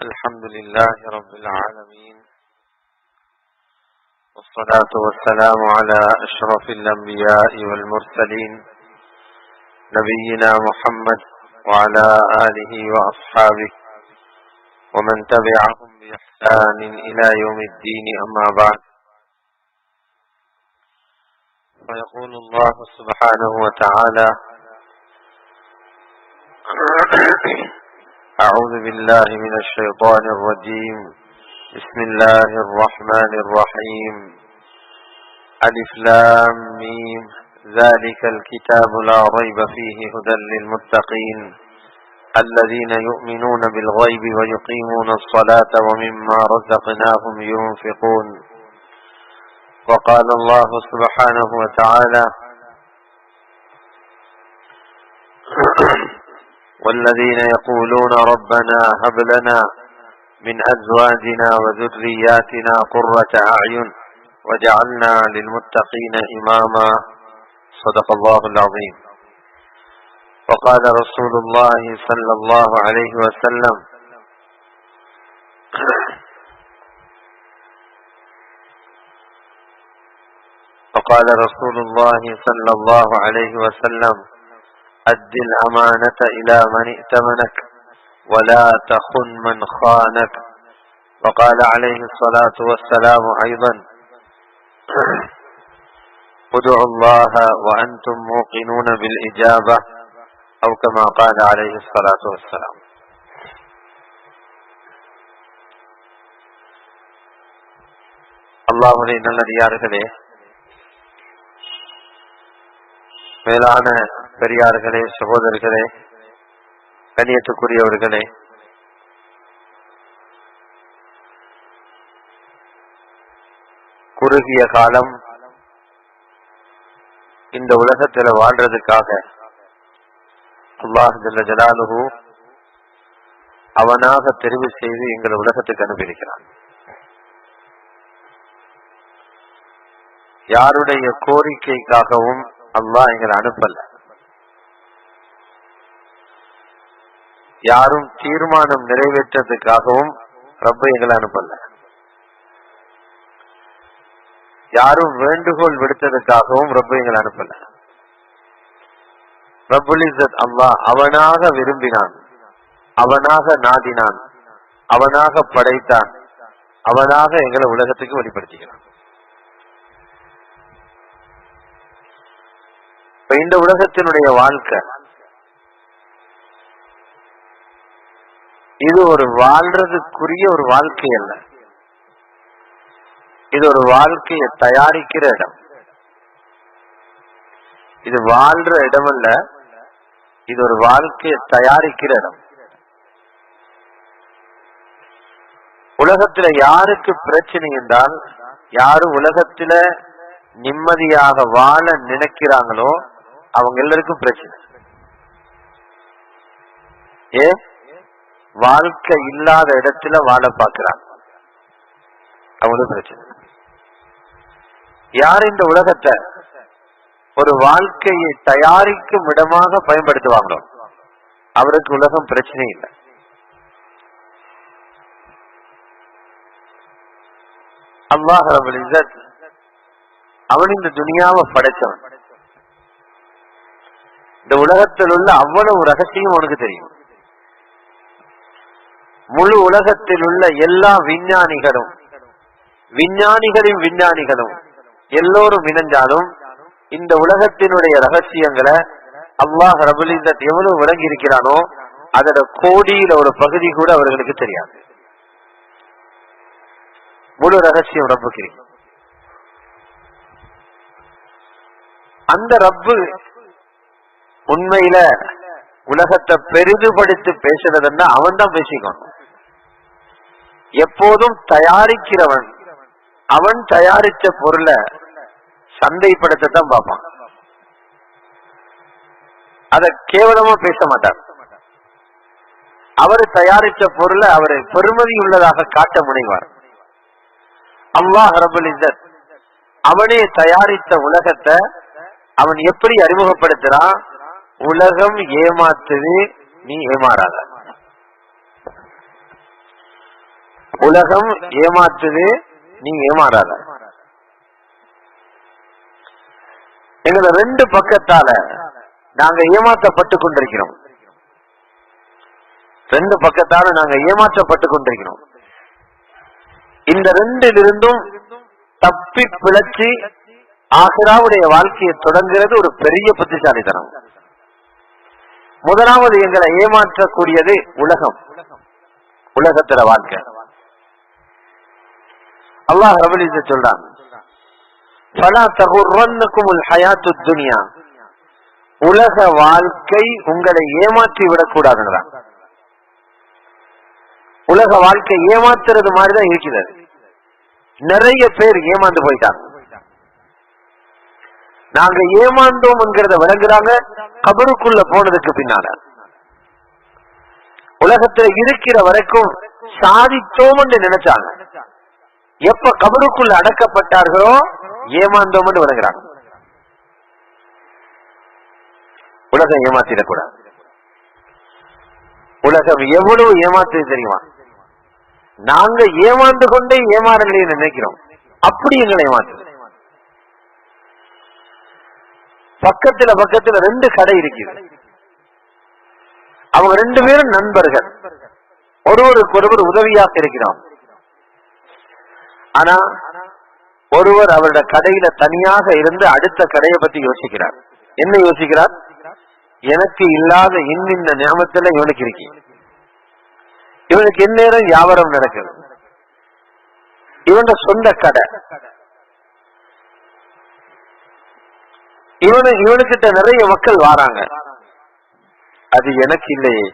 الحمد لله رب العالمين، والصلاة والسلام على أشرف الأنبياء والمرسلين نبينا محمد وعلى آله وأصحابه ومن تبعهم بإحسان إلى يوم الدين، أما بعد. فيقول الله سبحانه وتعالى: أعوذ بالله من الشيطان الرجيم، بسم الله الرحمن الرحيم. ألف لام ميم، ذلك الكتاب لا ريب فيه هدى للمتقين الذين يؤمنون بالغيب ويقيمون الصلاة ومما رزقناهم ينفقون. وقال الله سبحانه وتعالى: والذين يقولون ربنا هب لنا من أزواجنا وذرياتنا قرة أعين وجعلنا للمتقين إماما. صدق الله العظيم. وقال رسول الله صلى الله عليه وسلم: وقال رسول الله صلى الله عليه وسلم: أد الأمانة إلى من ائتمنك ولا تخن من خانك. وقال عليه الصلاة والسلام أيضا: ادعوا الله وأنتم موقنون بالإجابة، أو كما قال عليه الصلاة والسلام. அல்லாஹ்வுடைய நல்லடியார்களே, மேலான பெரியார்களே, சகோதரர்களே, கண்ணியத்துக்குரியவர்களே, குறுகிய காலம் இந்த உலகத்தில் வாழ்றதுக்காக அல்லாஹ் ஜல்ல ஜலாலுஹு அவனாக தெரிவு செய்து எங்கள் உலகத்துக்கு அனுப்பியிருக்கிறான். யாருடைய கோரிக்கைக்காகவும் அல்லாஹ் எங்களை அனுப்பல. யாரும் தீர்மானம் நிறைவேற்றதுக்காகவும் ரப்ப எங்களை அனுப்பல. யாரும் வேண்டுகோள் விடுத்ததுக்காகவும் ரப்ப எங்களை அனுப்பல. ரப்புல் இஸ்ஸத் அல்லாஹ் அவனாக விரும்பினான், அவனாக நாடினான், அவனாக படைத்தான், அவனாக எங்களை உலகத்துக்கு வெளிப்படுத்திக்கிறான். இந்த உலகத்தினுடைய வாழ்க்கை இது ஒரு வாழ்றதுக்குரிய ஒரு வாழ்க்கை அல்ல, இது ஒரு வாழ்க்கையை தயாரிக்கிற இடம். இது வாழ்ற இடம் அல்ல, இது ஒரு வாழ்க்கையை தயாரிக்கிற இடம். உலகத்துல யாருக்கு பிரச்சனை என்றால், யாரும் உலகத்துல நிம்மதியாக வாழ நினைக்கிறாங்களோ அவங்க எல்லாருக்கும் பிரச்சனை. வாழ்க்கை இல்லாத இடத்துல வாழ பார்க்கிறாங்க, அவங்களுக்கு பிரச்சனை. யார் இந்த உலகத்தை ஒரு வாழ்க்கையை தயாரிக்கும் இடமாக பயன்படுத்துவாங்களோ அவருக்கு உலகம் பிரச்சனை இல்லை. அல்லாஹ் ரப்புல் இஸ்ஸத் அவன் இந்த துனியாவை படைச்சவன். இந்த உலகத்தில் உள்ள அவ்வளவு ரகசியம் அவனுக்கு தெரியும். முழு உலகத்தில் உள்ள எல்லா விஞ்ஞானிகளும் எல்லோரும் இணைஞ்சாலும் இந்த உலகத்தினுடைய ரகசியங்களை அல்லாஹ் ரப்புல் இஸ்ஸத் எவ்வளவு விளங்கி இருக்கிறானோ அதோட கோடியில ஒரு பகுதி கூட அவர்களுக்கு தெரியாது. முழு ரகசியம் ரப்புக்கு. அந்த ரப்பு உண்மையில உலகத்தை பெரிதுபடுத்தி பேசுறதுன்னா அவன் தான் பேசிக்கணும். எப்போதும் தயாரிக்கிறவன் அவன் தயாரிச்ச பொருளை சந்தைப்படுத்தத்தான் பார்ப்பான். அத கேவலமா பேச மாட்டார். அவர் தயாரிச்ச பொருளை அவரை பெருமதி உள்ளதாக காட்ட முனைவார். அல்லாஹ் ரப்புல் இஸ்ஸத் அவனே தயாரித்த உலகத்தை அவன் எப்படி அறிமுகப்படுத்துறான்? உலகம் ஏமாத்துது, நீ ஏமாறாத. உலகம் ஏமாற்றுது, நீ ஏமாறாத. எங்களை ரெண்டு பக்கத்தால நாங்க ஏமாற்றப்பட்டு கொண்டிருக்கிறோம். ரெண்டு பக்கத்தால நாங்க ஏமாற்றப்பட்டு கொண்டிருக்கிறோம். இந்த ரெண்டிலிருந்தும் தப்பி பிழைச்சி ஆகிராவுடைய வாழ்க்கையை தொடங்குறது ஒரு பெரிய புத்திசாலித்தனம். முதலாவது எங்களை ஏமாற்றக்கூடியது உலகம், உலகத்துல வாழ்க்கை. அல்லாஹ் ரப்பல் இஸ்ஸத் சொல்றான், ஃபலா தகுர்ரன்னகுமுல் ஹயாத்துத் துன்யா, உலக வாழ்க்கை உங்களை ஏமாற்றி விடக்கூடாதுங்கிறான். உலக வாழ்க்கை ஏமாத்துறது மாதிரிதான் இருக்கிறது. நிறைய பேர் ஏமாந்து போயிட்டாங்க. நாங்க ஏமாந்தோம் என்கிறத விளங்குறாங்க கபருக்குள்ள போனதுக்கு பின்னால. உலகத்துல இருக்கிற வரைக்கும் சாதித்தோம் என்று நினைச்சாங்க. எப்ப கபருக்குள்ள அடக்கப்பட்டார்களோ ஏமாந்தோம் என்று விளங்குறாங்க. உலகம் ஏமாத்திடக்கூடாது. உலகம் எவ்வளவு ஏமாத்து தெரியுமா? நாங்க ஏமாந்து கொண்டே ஏமாறலையே நினைக்கிறோம். அப்படி எங்களை ஏமாத்து. பக்கத்துல ரெண்டு கடை இருக்குது. அவங்க ரெண்டு பேரும் நண்பர்கள், ஒருவருக்கு ஒருவர் உதவியாக இருக்கிறோம். ஆனா ஒருவர் அவருடைய கடையில தனியாக இருந்து அடுத்த கடையை பத்தி யோசிக்கிறார். என்ன யோசிக்கிறார்? எனக்கு இல்லாத இன்னின்ன ஞாபகத்துல இவனுக்கு இருக்கு, இவனுக்கு எந்நேரம் வியாபாரம் நடக்குது, இவன் சொந்த கடை, இவனுக்கிட்ட நிறைய மக்கள் வாராங்க, அது எனக்கு இல்லையே.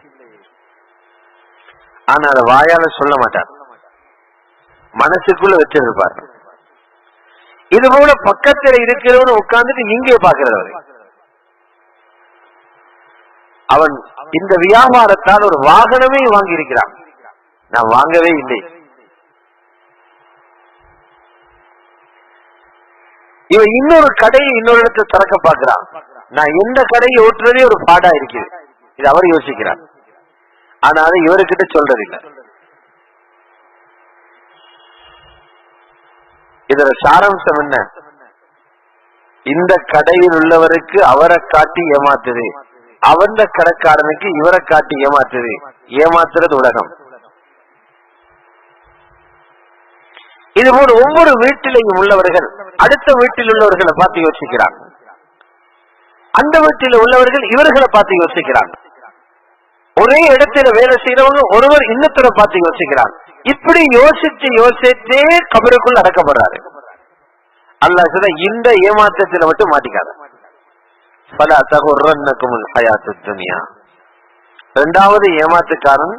ஆனா அதை வாயால சொல்ல மாட்டார், மனசுக்குள்ள வச்சிருப்பார். இது போல பக்கத்துல இருக்கிறவனு உட்கார்ந்துட்டு இங்கே பாக்குறவர். அவன் இந்த வியாபாரத்தால் ஒரு வாகனமே வாங்கி இருக்கிறான், நான் வாங்கவே இல்லை. இவன் இன்னொரு கடையை இன்னொரு இடத்தை திறக்க பார்க்கிறான், நான் எந்த கடையை ஓட்டுறதே ஒரு பாடா இருக்குது. இது அவர் யோசிக்கிறார். ஆனா அதை இவருக்கிட்ட சொல்றதில்லை. இதுல சாராம்சம் என்ன? இந்த கடையில் உள்ளவருக்கு அவரை காட்டி ஏமாத்துது, அவன் கடைக்காரனுக்கு இவரை காட்டி ஏமாத்துது. ஏமாத்துறது உலகம். இதுபோல ஒவ்வொரு வீட்டிலையும் உள்ளவர்கள் அடுத்த வீட்டில் உள்ளவர்களை பார்த்து யோசிக்கிறாங்க, அந்த வீட்டில் உள்ளவர்கள் இவர்களை பார்த்து யோசிக்கிறாங்க. ஒரே இடத்துல வேலை செய்யறவங்க ஒருவர் இன்னொருத்தரை பார்த்து யோசிக்கிறாங்க. இப்படி யோசிச்சே கபருக்குள் அடக்கப்படுறாரு. அல்லாஹ் சொல்ல, இந்த ஏமாற்றத்தில் மட்டும் மாட்டிக்காத. ஃபலா தகுர்ரன்னகுமுல் ஹயாத்துத் துன்யா. இரண்டாவது ஏமாற்றுக்காரன்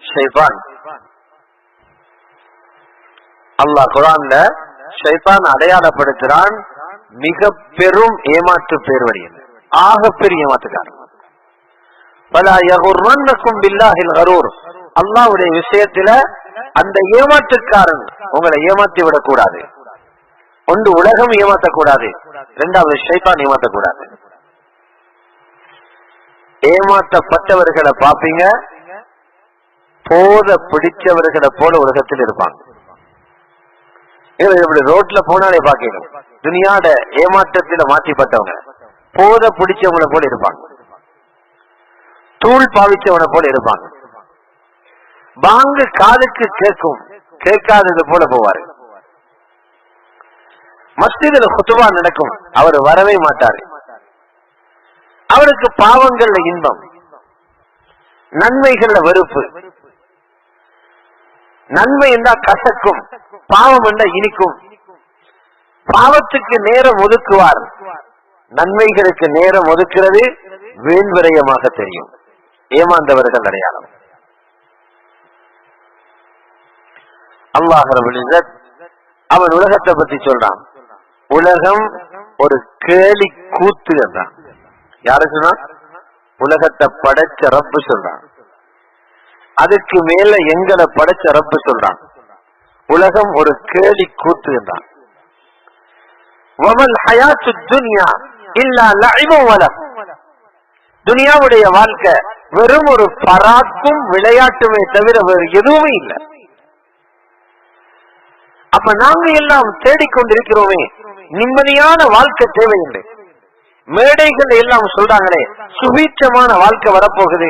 ஷைத்தான். அல்லாஹ் குர்ஆன்ல ஷைத்தான் அடையாளப்படுத்துறான், மிக பெரும் ஏமாற்று பேர்வழி, ஆக பெரிய ஏமாற்றுக்காரன். ஃபலா யகுர்ரன்னகும் பில்லாஹில் கரூர். அல்லாஹ்வுடைய விஷயத்துல அந்த ஏமாற்றுக்காரன் உங்களை ஏமாற்றி விடக்கூடாது. ஒன்று உலகம் ஏமாற்றக்கூடாது, இரண்டாவது ஷைத்தான் ஏமாற்றக்கூடாது. ஏமாற்றப்பட்டவர்களை பாப்பீங்க, போத பிடிச்சவர்களை போல உலகத்தில் இருப்பாங்க. இப்படி ரோட்ல போனாலே பாக்கணும், துனியாட ஏமாற்றத்தில மாற்றிப்பட்டவங்க போத பிடிச்சவங்களை போல இருப்பாங்க, தூள் பாவிச்சவனை போல இருப்பாங்க. பாங்கு காதுக்கு கேட்கும், கேட்காதது போல போவாரு. மஸ்ஜிதுல குத்துபா நடக்கும், அவர் வரவே மாட்டாரு. அவருக்கு பாவங்கள்ல இன்பம், நன்மைகள்ல வெறுப்பு. நன்மை என்றா கசக்கும், பாவம் என்றா இனிக்கும். பாவத்துக்கு நேரம் ஒதுக்குவார், நன்மைகளுக்கு நேரம் ஒதுக்கிறது வீண் விரயமாக தெரியும். ஏமாந்தவர்கள் அடையாளம். அல்லாஹ் ரப்பல் இஸ்ஸத் அவன் உலகத்தை பத்தி சொல்றான், உலகம் ஒரு கேலி கூத்து என்றான். யாரு சொன்னா? உலகத்தை படைச்ச ரப்பு சொல்றான். அதுக்கு மேல எங்களை படைச்ச ரப்பு சொல்றான், உலகம் ஒரு கேலி கூத்து என்றான். வமல் ஹயாத்துத் துன்யா இல்லா லஇபுன் வலஹ். துனியாவுடைய வாழ்க்கை வெறும் ஒரு பராக்கும் விளையாட்டுமே தவிர வேறு எதுவுமே இல்லை. அப்ப நாங்க எல்லாம் தேடிக்கொண்டிருக்கிறோமே நிம்மதியான வாழ்க்கை தேவை என்று. மேடைகள் எல்லாம் சொல்றாங்களே சுபீட்சமான வாழ்க்கை வரப்போகுது,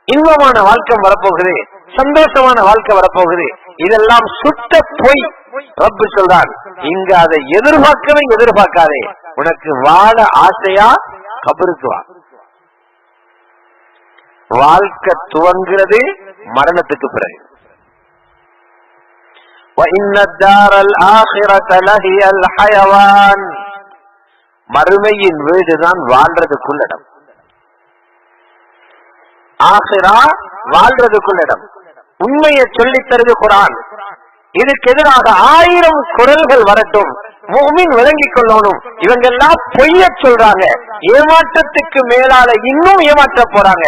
இன்பமான வாழ்க்கை வரப்போகுது, சந்தோஷமான வாழ்க்கை வரப்போகுது. இதெல்லாம் சுத்த பொய். ரப்பு சொல்றான், இங்க அதை எதிர்பார்க்காதே. உனக்கு வாழ ஆசையா கபருக்கு வா. வாழ்க்கை துவங்கிறது மரணத்துக்கு பிறகு. மறுமையின் வீடுதான் வாழ்றதுக்குள்ள இடம். ஆகிரா வாழ்றதுக்குள்ள இடம். உண்மையை சொல்லித் தருது குர்ஆன். இதுக்கு எதிராக 1000 குரல்கள் வரட்டும், முஃமின் விளங்கிக் கொள்ளணும். இவங்க எல்லாம் பொய்ய சொல்றாங்க, ஏமாற்றத்துக்கு மேலால இன்னும் ஏமாற்ற போறாங்க.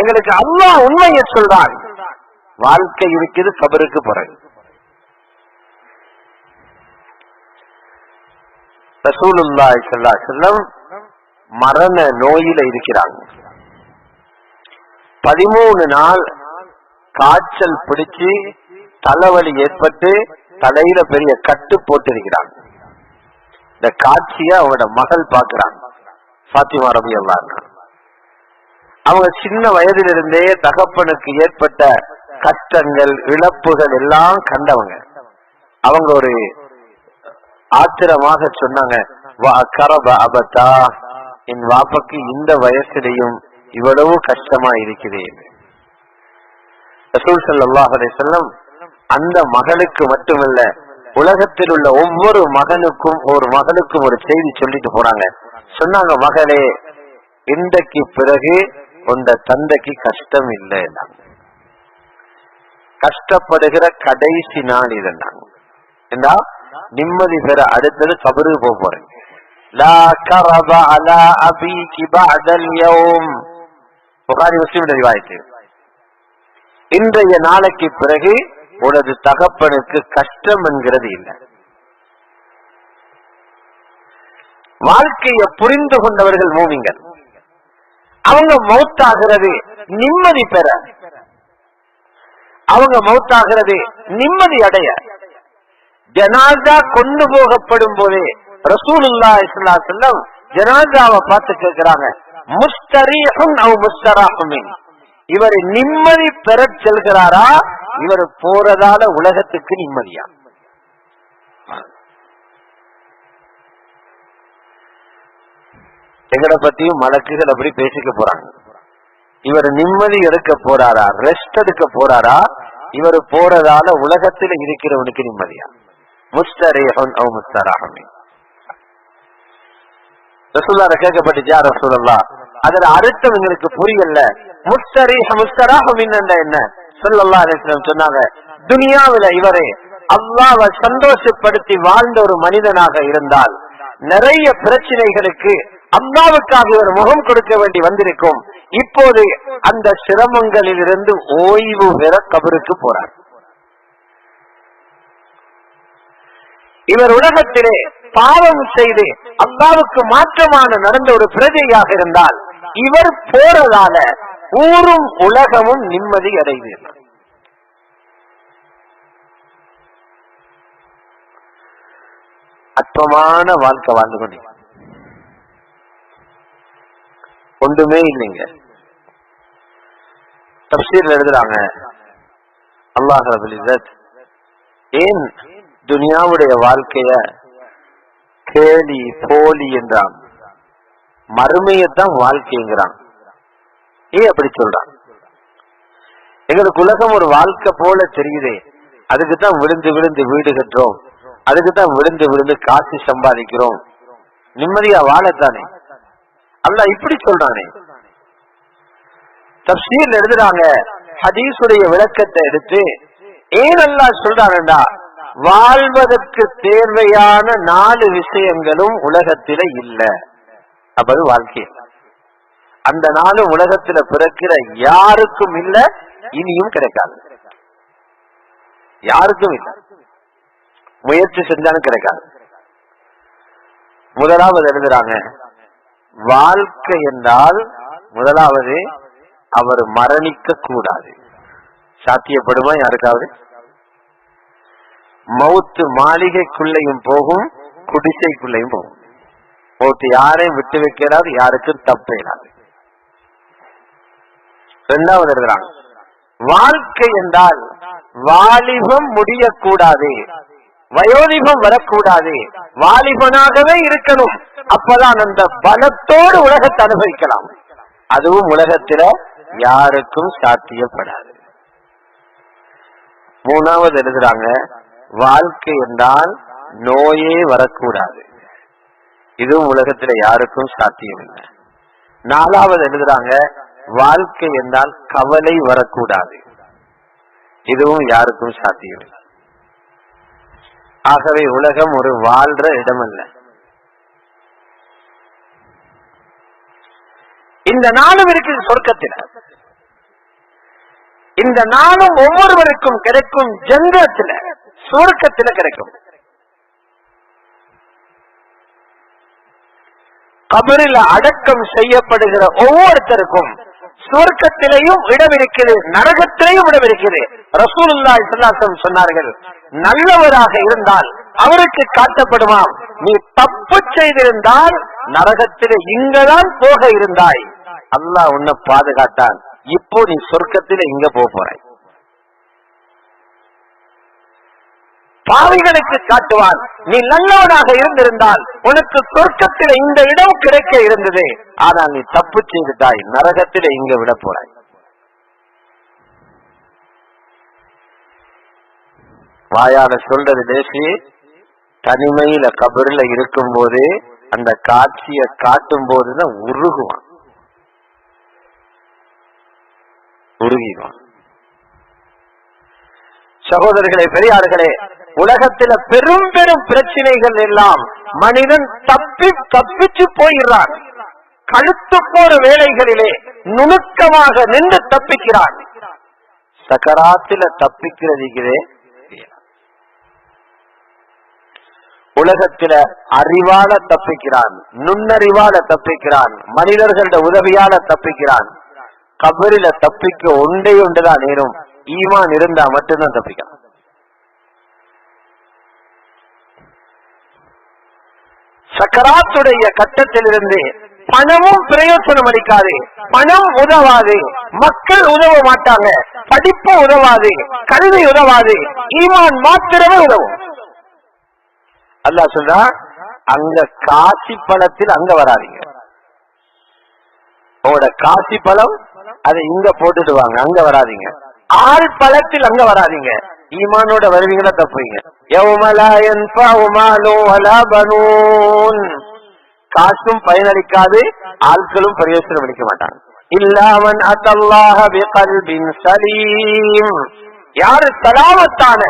எங்களுக்கு அல்லாஹ் உண்மையை சொல்றான். வாழ்க்கை இருக்குது கபருக்கு பிறகு. ரசூலுல்லாஹி ஸல்லல்லாஹு அலைஹி வஸல்லம் மரண நோயில இருக்கிறாங்க. 13 நாள் காய்ச்சல் பிடிச்சு தலைவலி ஏற்பட்டு தலையில பெரிய கட்டு போட்டிருக்கிறாங்க. இந்த காட்சிய அவங்களோட மகள் பாக்குறாங்க, ஃபாத்திமா ரலியல்லாஹு அன்ஹா. அவங்க சின்ன வயதிலிருந்தே தகப்பனுக்கு ஏற்பட்ட கஷ்டங்கள் இழப்புகள் எல்லாம் கண்டவங்க. அவங்க ஒரு ஆத்திரமாக சொன்னாங்க, என் வாப்பக்கு இந்த வயசுலையும் இவ்வளவு கஷ்டமா இருக்குது. ரசூல் ஸல்லல்லாஹு அலைஹி வஸல்லம் அந்த மகளுக்கு மட்டுமல்ல, உலகத்தில் உள்ள ஒவ்வொரு மகனுக்கும் ஒரு செய்தி சொல்லிட்டு போறாங்க. சொன்னாங்க, மகளே, இன்றைக்கு பிறகு உந்த தந்தைக்கு கஷ்டம் இல்லை, கஷ்டப்படுகிற கடைசி நாள் இதுன்னாங்க. ஏண்டா நிம்மதி பெற அடுத்தது கபருக்கு போக போறேன். லா கரப அலா அபீகி பஅதல் யௌம். புகாரி முஸ்லிம் ரிவாயத். இன்றைய நாளைக்கு பிறகு உனது தகப்பனுக்கு கஷ்டம் என்கிறது இல்லை. வாழ்க்கையை புரிந்து கொண்டவர்கள் மூமின்கள். அவங்க மௌத்தாகிறது நிம்மதி பெற, அவங்க மௌத்தாகிறது நிம்மதி அடைய. ஜனாஸா கொண்டு போகப்படும் போதே ரசூலுல்லாஹி ஸல்லல்லாஹு அலைஹி வஸல்லம் ஜனாஸாவை பார்த்து கேட்கிறாங்க, முஸ்தரீஹுன் அவ் முஸ்தராஹுமின், இவர் நிம்மதி பெற செல்கிறாரா, இவர் போறதால உலகத்துக்கு நிம்மதியா? எங்களை பத்தியும் மலக்குகள் அப்படி பேசிக்க போறாங்க. இவர் நிம்மதி எடுக்க போறாரா, ரெஸ்ட் எடுக்க போறாரா, இவர் போறதால உலகத்தில் இருக்கிறவனுக்கு நிம்மதியா? முஸ்தரீஹுன் அவ் முஸ்தராஹுமின். ரசூலுல்லாஹ் கேட்கப்பட்டுச்சா, ரசூலுல்லாஹ் அதோட அர்த்தம் எங்களுக்கு புரியல. முஸ்தராஹுமின் என்ன? ஸல்லல்லாஹு அலைஹி வஸல்லம் சொன்னாங்க, துனியாவில இவரே அல்லாஹ்வை சந்தோஷப்படுத்தி வாழ்ந்த ஒரு மனிதனாக இருந்தால் நிறைய பிரச்சனைகளுக்கு அல்லாஹ்வுக்காக இவர் முகம் கொடுக்க வேண்டி வந்திருக்கும். இப்போது அந்த சிரமங்களில் இருந்து ஓய்வு பெற கபருக்கு போறார். இவர் உலகத்திலே பாவம் செய்து அல்லாஹ்வுக்கு மாற்றமான நடந்த ஒரு பிரஜையாக இருந்தால் இவர் போறதால ஊரும் உலகமும் நிம்மதி அடைது. அற்பமான வாழ்க்கை வாழ்ந்து கொண்டு ஒன்றுமே இல்லைங்க. தஃசீர்ல எழுதுறாங்க, அல்லாஹ் ரப்பல் இஸ்ஸத் ஏன் துனியாவுடைய வாழ்க்கைய கேலி போலி என்றான், மறுமையத்தான் வாழ்க்கைங்கிறான். ஏன் அப்படி சொல்றான்? எங்களுக்கு உலகம் ஒரு வாழ்க்கை போல தெரியுதே, அதுக்குத்தான் விழுந்து விழுந்து வீடு கட்டுறோம், அதுக்குத்தான் விழுந்து விழுந்து காசு சம்பாதிக்கிறோம், நிம்மதியா வாழத்தானே. அல்லாஹ் இப்படி சொல்றானே. தஃசீர்ல எழுதுறாங்க, ஹதீஸுடைய விளக்கத்தை எடுத்து ஏன் அல்லாஹ் சொல்றான்டா, வாழ்வதற்கு தேவையான 4 விஷயங்களும் உலகத்தில இல்ல. அப்பது வாழ்க்கை அந்த 4 உலகத்துல பிறக்கிற யாருக்கும் இல்ல, இனியும் கிடைக்காது. யாருக்கும் இல்ல, முயற்சி செஞ்சாலும் கிடைக்காது. முதலாவது எழுதுறாங்க, வாழ்க்கை என்றால் முதலாவது அவர் மரணிக்க கூடாது. சாத்தியப்படுமா யாருக்காவது? மவுத்து மாளிகைக்குள்ளையும் போகும், குடிசைக்குள்ளையும் போகும். மவுத்து யாரையும் விட்டு வைக்கிறாது, யாருக்கும் தப்பு இல்லாது. இரண்டாவது எழுதுறாங்க, வாழ்க்கை என்றால் வாலிபம் முடியக்கூடாது, வயோதிபம் வரக்கூடாது, வாலிபனாகவே இருக்கணும். அப்பதான் அந்த பலத்தோடு உலகத்தை அனுபவிக்கலாம். அதுவும் உலகத்தில யாருக்கும் சாத்தியப்படாது. மூணாவது எழுதுறாங்க, வாழ்க்கை என்றால் நோயே வரக்கூடாது. இதுவும் உலகத்தில யாருக்கும் சாத்தியம் இல்லை. நாலாவது எழுதுறாங்க, வாழ்க்கை என்றால் கவலை வரக்கூடாது. இதுவும் யாருக்கும் சாத்தியம் இல்லை. ஆகவே உலகம் ஒரு வாழ்ற இடமல்ல. இந்த நாளும் இருக்குது சொர்க்கத்தில். இந்த நாளும் ஒவ்வொருவருக்கும் கிடைக்கும், ஜன்னத்தில் சொர்க்கத்தில் கிடைக்கும். கபரில் அடக்கம் செய்யப்படுகிற ஒவ்வொருத்தருக்கும் சொர்க்கத்திலேயும் இடம் இருக்கிறது, நரகத்திலேயும் இடம் இருக்கிறது. ரசூலுல்லாஹி ஸல்லல்லாஹு அலைஹி வஸல்லம் சொன்னார்கள், நல்லவராக இருந்தால் அவருக்கு காட்டப்படுமாம், நீ தப்பு செய்திருந்தால் நரகத்திலே இங்கதான் போக இருந்தாய், அல்லாஹ் உன்னை பாதுகாத்தான், இப்போ நீ சொர்க்கத்திலே இங்க போறாய். பாவிகளுக்கு காட்டுவான், நீ நல்லவனாக இருந்திருந்தால் உனக்கு சொர்க்கத்தில் இந்த இடம் கிடைக்க இருந்தது, ஆனால் நீ தப்பு செய்தாய், நரகத்தில் இங்க விட போறாய். வாயால சொல்றது லேசி, தனிமையில கபரில இருக்கும் போது அந்த காட்சியை காட்டும் போதுதான் உருகுவான், உருகிவான். சகோதரர்களே, பெரியார்களே, உலகத்தில பெரும் பெரும் பிரச்சனைகள் எல்லாம் மனிதன் தப்பிச்சு போயிடுறான். கழுத்து போற வேளைகளிலே நுணுக்கமாக நின்று தப்பிக்கிறான். சக்கராத்தில தப்பிக்கிறதுக்கிறே உலகத்தில அறிவால தப்பிக்கிறான், நுண்ணறிவால தப்பிக்கிறான், மனிதர்களோட உதவியால தப்பிக்கிறான். கபரில தப்பிக்க ஒன்றுதான் நேரும், ஈமான் இருந்தா மட்டும்தான் தப்பிக்கலாம். சக்கராத்துடைய கட்டத்திலிருந்து பணமும் பிரயோஜனம் அளிக்காது, பணம் உதவாது, மக்கள் உதவ மாட்டாங்க, படிப்பு உதவாது, கல்வி உதவாது, ஈமான் மாத்திரமே உதவும். அல்லாஹ் சொல்றா, அங்க காசி பழத்தில் அங்க வராதீங்க, உங்களோட காசி பழம் அதை இங்க போட்டுட்டு வாங்க, அங்க வராதீங்க. ஆள் பழத்தில் அங்க வராதீங்க, ஈமானோட வருவீங்களா தப்புவீங்க. காசும் பயனளிக்காது, ஆட்களும் பிரயோஜனம் அளிக்க மாட்டாங்க. இல்லாமன் அத்தல்லாஹ பிகல்பின் சலீம், யாரு சலாமத்தான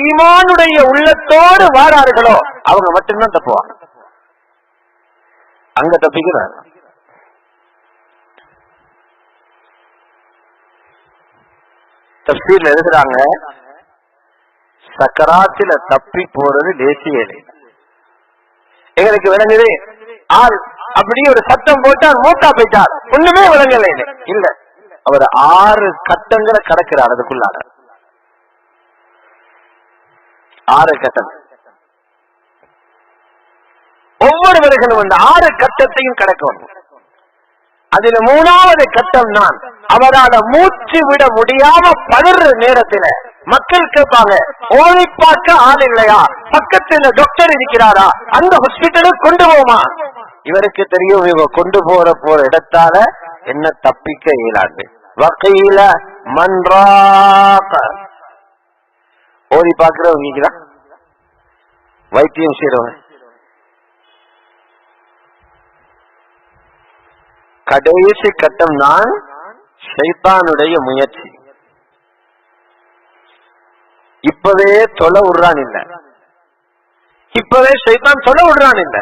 ஈமானுடைய உள்ளத்தோடு வாரார்களோ அவங்க மட்டும்தான் தப்புவாங்க, அங்க தப்பிக்கிறார். தஃசீர்ல எழுதுறாங்க, சக்கராத்தில தப்பி போறது லேசிய இல்லை. எங்களுக்கு விளங்குது, ஆள் அப்படியே ஒரு சத்தம் போட்டால் மூத்தா போயிட்டார், ஒண்ணுமே விளங்கல இல்ல, அவர் 6 கட்டங்களை கடக்கிறார். அதுக்குள்ளார 6 கட்டம், ஒவ்வொருவர்களும் அந்த 6 கட்டத்தையும் கடக்கும். அதுல 3வது கட்டம் தான், அவரால் மூச்சு விட முடியாம பதற நேரத்துல மக்கள் கேட்பாங்க, ஓடி பார்க்க ஆள் இல்லையா, பக்கத்துல டாக்டர் இருக்கிறாரா, அந்த ஹாஸ்பிட்டலுக்கு கொண்டு போமா. இவருக்கு தெரியும், இவங்க கொண்டு போற இடத்தால என்ன தப்பிக்க இயலாது. வகையில மன்றாக ஓடி பார்க்கிறவங்க வைத்தியம் செய்யறவங்க, கடைசி கட்டம் தான் ஷைத்தானுடைய முயற்சி. இப்பவே தொலை விடுறான் இல்ல, இப்பவே ஷைத்தான் தொலை விடுறான் இல்ல,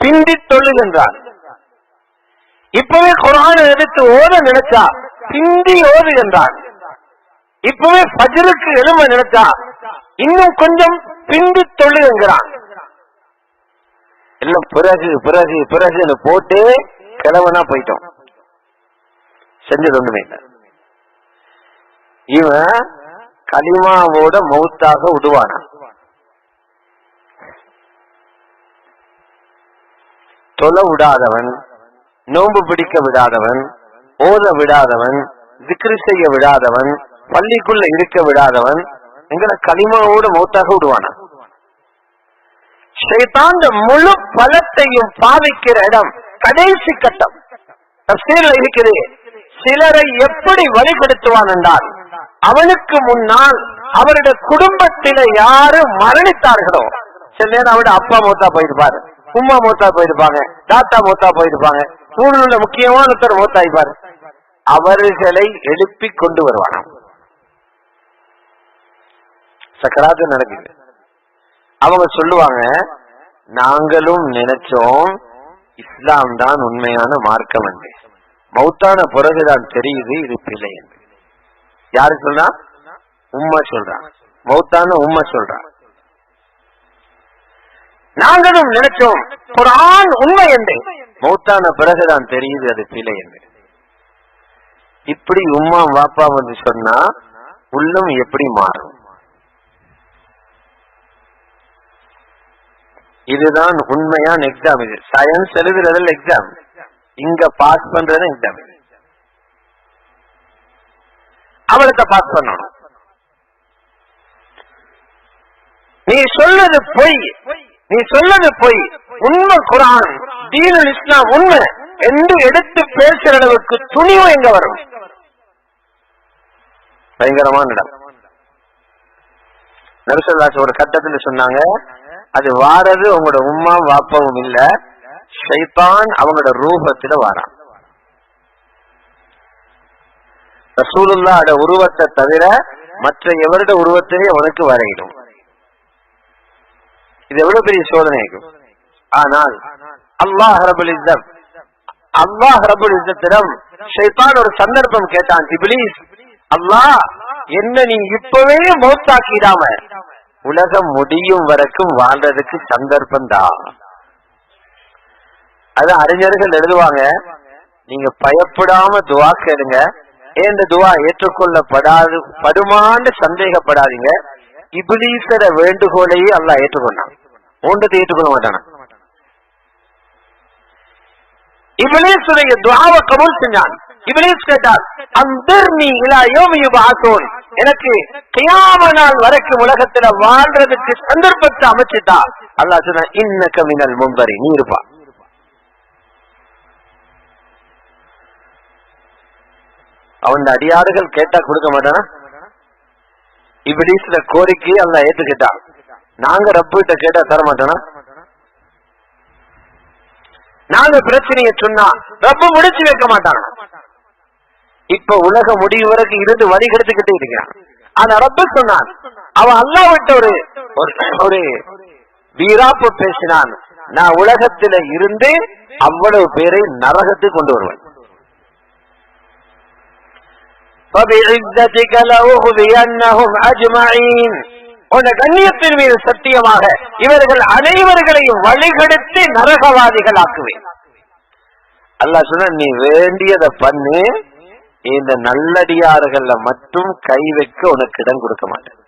பிந்தி தொழுகின்றான். இப்பவே குர்ஆனை எடுத்து ஓத நினைச்சா பிந்தி ஓதுகின்றான். இப்பவே ஃபஜ்ருக்கு எழும்ப நினைச்சா இன்னும் கொஞ்சம் பிந்தி தொழுகிறான். எல்லாம் பிறகு பிறகு பிறகுன்னு போட்டு கிழவனா போயிட்டோம், செஞ்சது ஒண்ணுமே இல்லை. இவன் களிமாவோட மௌத்தாக விடுவானா? தொலை விடாதவன், நோன்பு பிடிக்க விடாதவன், ஓத விடாதவன், திக்ரு செய்ய விடாதவன், பள்ளிக்குள்ள இருக்க விடாதவன் எங்களை களிமாவோட மௌத்தாக விடுவானா? ஷைத்தான் முழு பலத்தையும் பாவிக்கிற இடம் கடைசி கட்டம். தஃசீர்ல இருக்குது, சிலரை எப்படி வழிபடுத்துவான் என்றால், அவனுக்கு முன்னால் அவருடைய குடும்பத்தில யாரு மரணித்தார்களோ, சில நேரம் அவருடைய அப்பா மூத்தா போயிருப்பாரு, உம்மா மூத்தா போயிருப்பாங்க, தாத்தா மூத்தா போயிருப்பாங்க, ஊரில் உள்ள முக்கியமான ஒருத்தர் மூத்தாயிப்பாரு, அவர்களை எழுப்பி கொண்டு வருவானாம். சக்கராத்து நடக்குது. அவங்க சொல்லுவாங்க, நாங்களும் நினைச்சோம் இஸ்லாம் தான் உண்மையான மார்க்கம் என்று, மௌத்தான பிறகுதான் தெரியுது இது பிழை என்று. யாரு சொல்றா? உம்மா சொல்றான், மௌத்தான உம்மா சொல்றான். நாங்களும் நினைச்சோம் குர்ஆன் உண்மை என்று, மௌத்தான பிறகுதான் தெரியுது அது பிழை என்று. இப்படி உம்மா வாப்பா வந்து சொன்னா உள்ளம் எப்படி மாறும்? இதுதான் உண்மையான எக்ஸாம். இது சயின்ஸ் எழுதுறதுல எக்ஸாம், இங்க பாஸ் பண்றது எக்ஸாம். அவளுக்கு பாஸ் பண்ணணும். நீ சொல்றது பொய், நீ சொல்றது பொய், உண்மை குர்ஆன் தீனுல் இஸ்லாம் உண்மை என்று எடுத்து பேசுற அளவுக்கு துணிவு எங்க வரும்? பயங்கரமான இடம். நபி ஸல்லல்லாஹு அலைஹி வஸல்லம் ஒரு கட்டத்துல சொன்னாங்க, அது வாரது உங்களோட உம்மா வாப்பாவும் இல்ல, ஷைத்தான் அவங்களோட ரூபத்துல வாரான். ரசூலுல்லாஹ்வோட உருவத்தை தவிர மற்ற எவருடைய உருவத்திலே உனக்கு வரையிடும். இது எவ்வளவு பெரிய சோதனைக்கும். ஆனால் அல்லாஹ் ரப்பல் இஸ்ஸத்திடம் ஷைத்தான் ஒரு சந்தர்ப்பம் கேட்டான், இப்லீஸ், அல்லாஹ் என்ன நீ இப்பவே மௌத்தாக்கிடாம உலகம் முடியும் வரைக்கும் வாழ்றதுக்கு சந்தர்ப்பம் தான். அது அறிஞர்கள் எழுதுவாங்க, நீங்க பயப்படாம துவா கேளுங்க, இந்த துவா ஏற்றுக்கொள்ளப்படாது படுமான்னு சந்தேகப்படாதீங்க. இப்லீஸோட வேண்டுகோளையே அல்லாஹ் ஏற்றுக்கொண்டான், ஒன்றத்தை ஏற்றுக்கொள்ள மாட்டானா? இப்லீஸுடைய துஆவை கபூல் செஞ்சான். இப்லீஸ் கேட்டார், அன்திர்னி இலா யௌமி யுபஅஸூன், எனக்கு கியாம நாள் வரைக்கும் உலகத்துல வாழ்றதுக்கு சந்தர்ப்பத்தை அமைச்சிட்டா. அல்லாஹ் சொன்னான், இன்னக மினல் முன்தரி, நீ இருப்பா. அவன் அடியாறுகள் கேட்டா கொடுக்க மாட்டானா? இப்லீஸ்ல கோரிக்கையை அல்லாஹ் ஏத்துக்கிட்டான். நாங்க ரப்பிட்ட கேட்டா தர மாட்டானா? நாங்க பிரச்சனையை சொன்னா ரப்பு முடிச்சு வைக்க மாட்டாங்க. இப்ப உலக முடிவு வரைக்கும் இருந்து வழி கெடுத்துக்கிட்டே இருக்கிறான். ஆனா ரப்பு சொன்னான், அவன் அல்லாஹ் விட்டு ஒரு வீராப்பு பேசினான், நான் உலகத்தில இருந்து அவ்வளவு பேரை நரகத்துக்கு கொண்டு வருவேன். கண்ணியத்தின் மீது சத்தியமாக இவர்கள் அனைவர்களையும் வழிகெடுத்து நரகவாதிகள் ஆக்குவேன். அல்லாஹ் சொன்ன, நீ வேண்டியதை பண்ணு, இந்த நல்லடியார்கள்ல மட்டும் கை வைக்க உனக்கு இடம் கொடுக்க மாட்டேன்.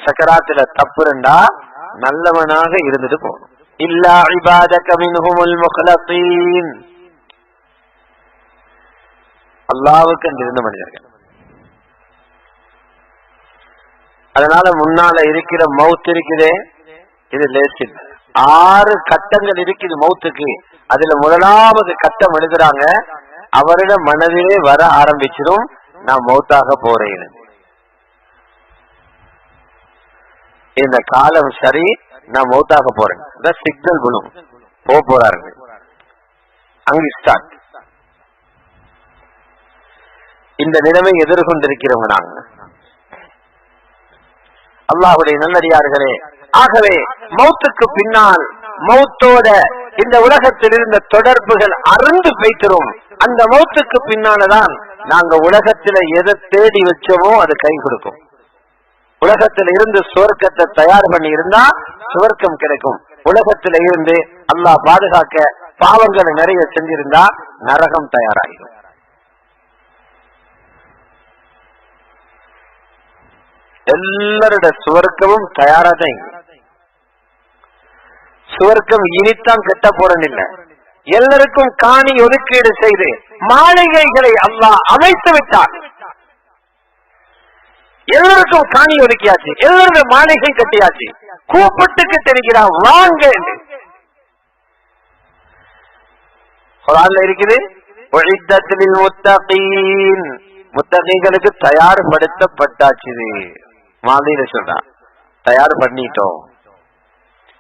சக்கராத்துல தப்புறண்டா நல்லவனாக இருந்துட்டு போகணும். இல்லா இபாதக மின்ஹுமுல் முக்லஸீன், அல்லாஹ்வுக்கு இருந்த மனிதர்கள். அதனால முன்னால இருக்கிற மவுத் இருக்குதே, இது லேசில் 6 கட்டங்கள் இருக்குது மவுத்துக்கு. அதுல முதலாவது கட்டம் எழுதுறாங்க, அவரோட மனதிலே வர ஆரம்பிச்சிடும், நான் மௌத்தாக போறேன், இந்த காலம் சரி, நான் மௌத்தாக போறேன், சிக்னல் விழும், போறாரு, அங்கு ஸ்டார்ட். இந்த நிலைமை எதிர்கொண்டிருக்கிறவங்க நாங்க, அல்லாஹ்வுடைய நல்லடியார்களே. ஆகவே மௌத்துக்கு பின்னால் மௌத்தோட இந்த உலகத்தில் இருந்த தொடர்புகள் அறுந்து போய்க்கிறோம். அந்த மௌத்துக்கு பின்னால்தான் நாங்க உலகத்துல எதை தேடி வச்சோமோ அது கை கொடுக்கும். உலகத்துல இருந்து சுவர்க்கத்தை தயார் பண்ணி இருந்தா சுவர்க்கம் கிடைக்கும். உலகத்துல இருந்து அல்லாஹ் பாதுகாக்க பாவங்களை நிறைய செஞ்சிருந்தா நரகம் தயாராகிடும். எல்லாரோட சுவர்க்கமும் தயாராதான். சுவர்க்கம் இனித்தான் கட்ட போறதில்லை. எல்லாருக்கும் காணி ஒதுக்கீடு செய்து மாளிகைகளை அல்லாஹ் அமைத்து விட்டார். எல்லாருக்கும் காணி ஒதுக்கியாச்சு, எல்லாருடைய மாளிகை கட்டியாச்சு. கூப்பிட்டுக்கு தெரிகிறான் வாங்க என்று குர்ஆன்ல இருக்குது. முத்தகீன்களுக்கு தயார்படுத்தப்பட்டாச்சு. மாதிரில சொல்றான், தயார் பண்ணிட்டோம்.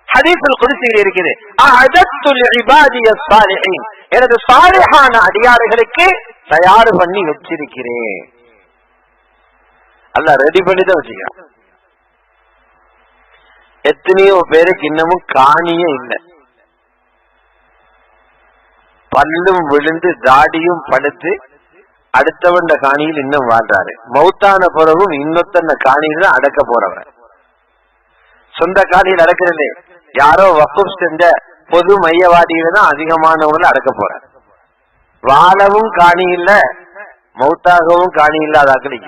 ஹதீஸுல் குத்ஸியில் இருக்குது, அஅதத்து லிஇபாதிய ஸாலிஹீன், எனது சாலிஹான அடியார்களுக்கு தயார் பண்ணி வச்சிருக்கிறேன். அல்லாஹ் ரெடி பண்ணி தான் வச்சிருக்கான். எத்தனையோ பேருக்கு இன்னமும் காணியே இல்லை. பல்லும் விழுந்து தாடியும் படுத்து அடுத்தவண்ட காணியில் இன்னும் வாழ்றாரு. மௌத்தான பிறகும் இன்னொத்தன காணியில அடக்க போறவர். சொந்த காணியில் அடக்கிறது யாரோ வக்ஃப் செஞ்ச பொது மையவாதியில தான் அதிகமானவங்களை அடக்க போற. வாழவும் காணி இல்ல, மௌத்தாகவும் காணி இல்லாதாக்கள்.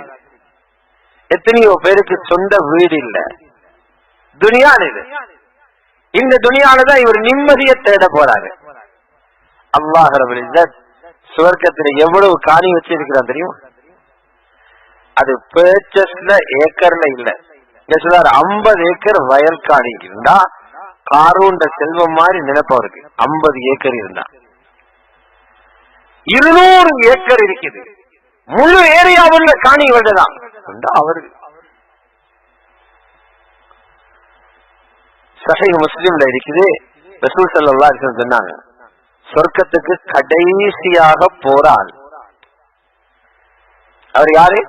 எத்தனையோ பேருக்கு சொந்த வீடு இல்ல. துனியால இது, இந்த துனியாலதான் இவர் நிம்மதியை தேட போறாரு. அல்லாஹ் ரப்பல் இஸ்ஸத் சுவர்க்கத்துல எவ்வளவு காணி வச்சிருக்கிறான் தெரியும்? அது பர்ச்சேஸ்ல ஏக்கர்ல இல்ல. 50 ஏக்கர் வயல் காணி இருந்தா காரூண்ட செல்வம் மாதிரி நினைப்பவருக்கு 50 ஏக்கர் இருந்தா 200 ஏக்கர் இருக்குது. முழு ஏரியாவுள்ள காணி இவர்தான் அவருக்கு. சஹீஹ் முஸ்லிம்ல இருக்குது, ரசூல் ஸல்லல்லாஹு அலைஹி வஸல்லம் சொன்னாங்க, சொர்க்கத்துக்கு கடைசியாக போறான் அவர் யாரு?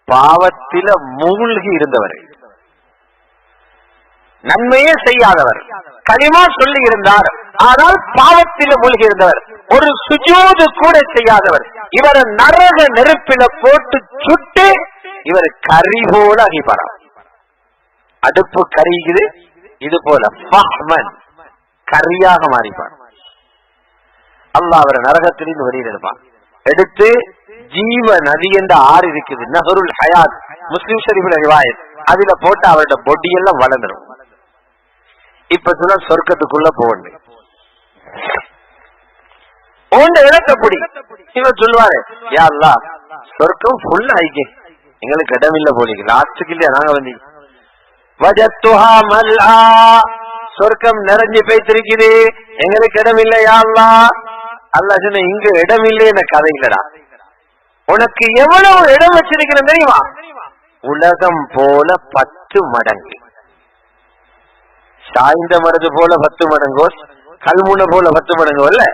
பாவத்தில மூழ்கி இருந்தவர், நன்மையே செய்யாதவர், களிமா சொல்லி இருந்தார் ஆனால் பாவத்தில மூழ்கி இருந்தவர், ஒரு சுஜூது கூட செய்யாதவர். இவரை நரக நெருப்பில போட்டு சுட்டு இவர் கரி போல ஆகிப்பாராம். அடுப்பு கரிக்குது, இது போல ஃபஹ்மன் கரியாக மாறிப்பார். அல்லாஹ் அவரை நரகத்திலிருந்து வெளியில் எடுப்பான். எடுத்து ஜீவ நதி என்ற ஆறு இருக்குது, நஹருல் ஹயாத், முஸ்லிம் ஷரீஃப்ல ரிவாயத், அதுல போட்டு அவரோட பொடி எல்லாம் வளர்ந்துடும். இப்ப சொன்ன சொர்க்கத்துக்குள்ள போகணும். ஓண்ட இடத்தப்படி இவர் சொல்லுவாரு, யா அல்லாஹ் சொர்க்கம் ஃபுல் ஆயிக்கே, எங்களுக்கு இடம் இல்ல போலீங்க, லாஸ்டுக்கு இல்லையா நாங்க வந்து வஜத்துஹா மல்ஆ, சொர்க்கம் நிறைஞ்சு போய்த்திருக்குது, எங்களுக்கு இடம் இல்லையா அல்லாஹ். அல்லாஹ் சொன்ன, இங்க இடம் இல்லை என கதை இல்லடா, உனக்கு எவ்வளவு இடம் வச்சிருக்கிறேன் தெரியுமா? உலகம் போல 10 மடங்கு, சாய்ந்த மடங்கு போல 10 மடங்கோ, கல்முனை போல 10 மடங்கோ இல்ல,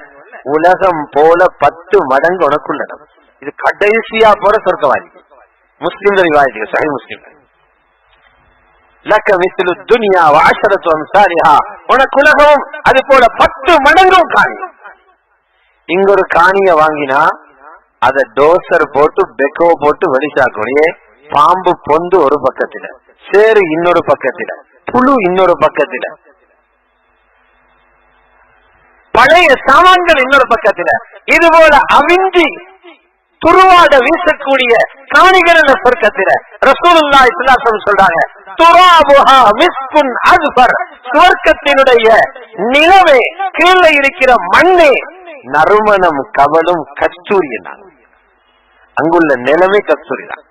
உலகம் போல 10 மடங்கு உனக்குள்ள இடம். இது கடைசியா போற சொர்க்கவாதி. முஸ்லிம் ரிவாயத், சஹீஹ் முஸ்லிம். லக்க மிஸ்லு துன்யா வ அஷரத்து அம்சாலிஹா, உனக்கு உலகம் அது போல 10 மடங்கும் காணி. இங்க ஒரு காணிய வாங்கினா அத டோசர் போட்டு பெக்கோ போட்டு வெளிச்சாக்கணும். பாம்பு பொந்து ஒரு பக்கத்துல, சேரு இன்னொரு பக்கத்துல, புழு இன்னொரு பக்கத்துல, பழைய சாமான்கள் இன்னொரு பக்கத்துல, இது போல அவிஞ்சி துருவாட வீசக்கூடிய காணிகள் என்ற சொர்க்கத்தில ரசூலுல்லாஹி ஸல்லல்லாஹு அலைஹி வஸல்லம் சொல்றாங்க, துராபுஹா மிஸ்குன் அஸ்ஃபர், சுவர்க்கத்தினுடைய நிலவே, கீழே இருக்கிற மண்ணே நறுமணம் கவலும் கஸ்தூரி என்றாங்க. அங்குள்ள நிலமே கஸ்தூரி தான்.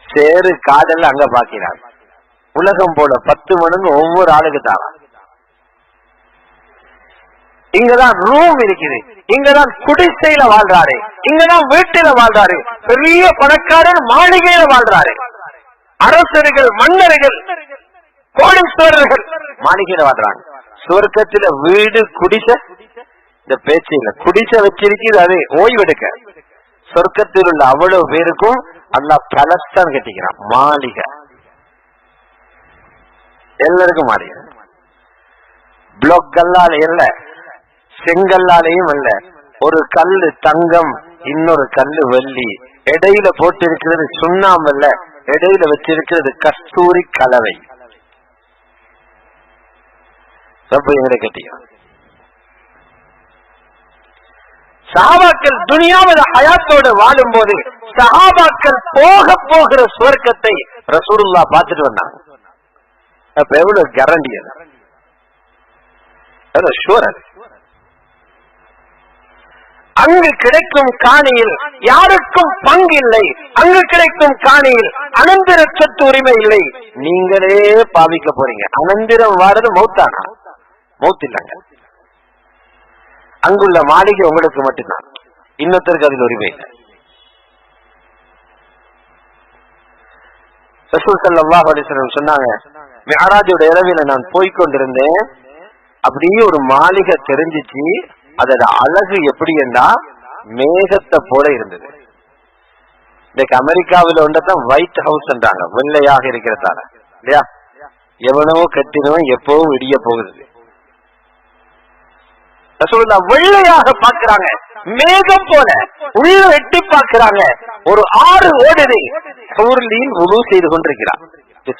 சேரு காதல் அங்க பாக்கிறாங்க. உலகம் போல 10 மடங்கு ஒவ்வொரு ஆளுக்கு தாரா. இங்கதான் ரூம் இருக்குது, இங்கதான் குடிசையில வாழ்றாரு, இங்கதான் வீட்டில வாழ்றாரு, பெரிய பணக்காரர் மாளிகையில வாழ்றாரு, அரசர்கள் மன்னர்கள் கோடீஸ்வரர்கள் மாளிகையில வாழ்றாங்க. சுவர்க்கத்துல வீடு குடிசை இந்த பேச்சு இல்ல, குடிசை வச்சிருக்கிறது அது ஓய்வெடுக்க. சொர்க்கத்தில் உள்ள அவ்வளவு பேருக்கும் அல்லாஹ் பலஸ்தான் கட்டிக்கிறான், மாளிகை எல்லாருக்கும் மாளிகை. பிளாக் கல்லால இல்ல, செங்கல்லாலையும் அல்ல, ஒரு கல்லு தங்கம், இன்னொரு கல்லு வெள்ளி, இடையில போட்டு இருக்கிறது சுண்ணாம்பல்ல, இடையில வச்சிருக்கிறது கஸ்தூரி கலவை. ரொம்ப எங்களை கட்டியா சஹாபாக்கள் துனியாவில் ஹயாத்தோடு வாழும் போது சஹாபாக்கள் போக போகிற சுவர்க்கத்தை ரசூலுல்லாஹ் பார்த்துட்டு வந்தாங்க. அப்ப எவ்வளவு கேரண்டி அது ஷூர். அங்கு கிடைக்கும் காணியில் யாருக்கும் பங்கு இல்லை, அங்கு கிடைக்கும் காணியில் அனந்திர சொத்து உரிமை இல்லை, நீங்களே பாவிக்க போறீங்க. அனந்திரம் வாரது மௌத்தானா? மௌத் இல்லைங்க. அங்குள்ள மாளிகை உங்களுக்கு மட்டும்தான், இன்னொருத்தருக்கு அதில் உரிமை இல்லை. ரசூல் ஸல்லல்லாஹு அலைஹி வஸல்லம் சொன்னாங்க, மிஅராஜோட இரவில நான் போய்கொண்டிருந்தேன், அப்படியே ஒரு மாளிகை தெரிஞ்சிச்சு. அதோட அழகு எப்படி என்றா மேகத்தை போல இருந்தது. இன்னைக்கு அமெரிக்காவில் ஒன்றதான் ஒயிட் ஹவுஸ் என்றாங்க, வெள்ளையாக இருக்கிறதால இல்லையா? எவனோ கட்டினவன் எப்பவும் இடிய போகுது. ரசூலுல்லாஹ் வெள்ளையாக பார்க்கிறாங்க, மேகம் போல உள்ள எட்டி பார்க்கிறாங்க. ஒரு ஆறு ஓடுது, ஹூர்லீன் வுது செய்து கொண்டிருக்கிறார்.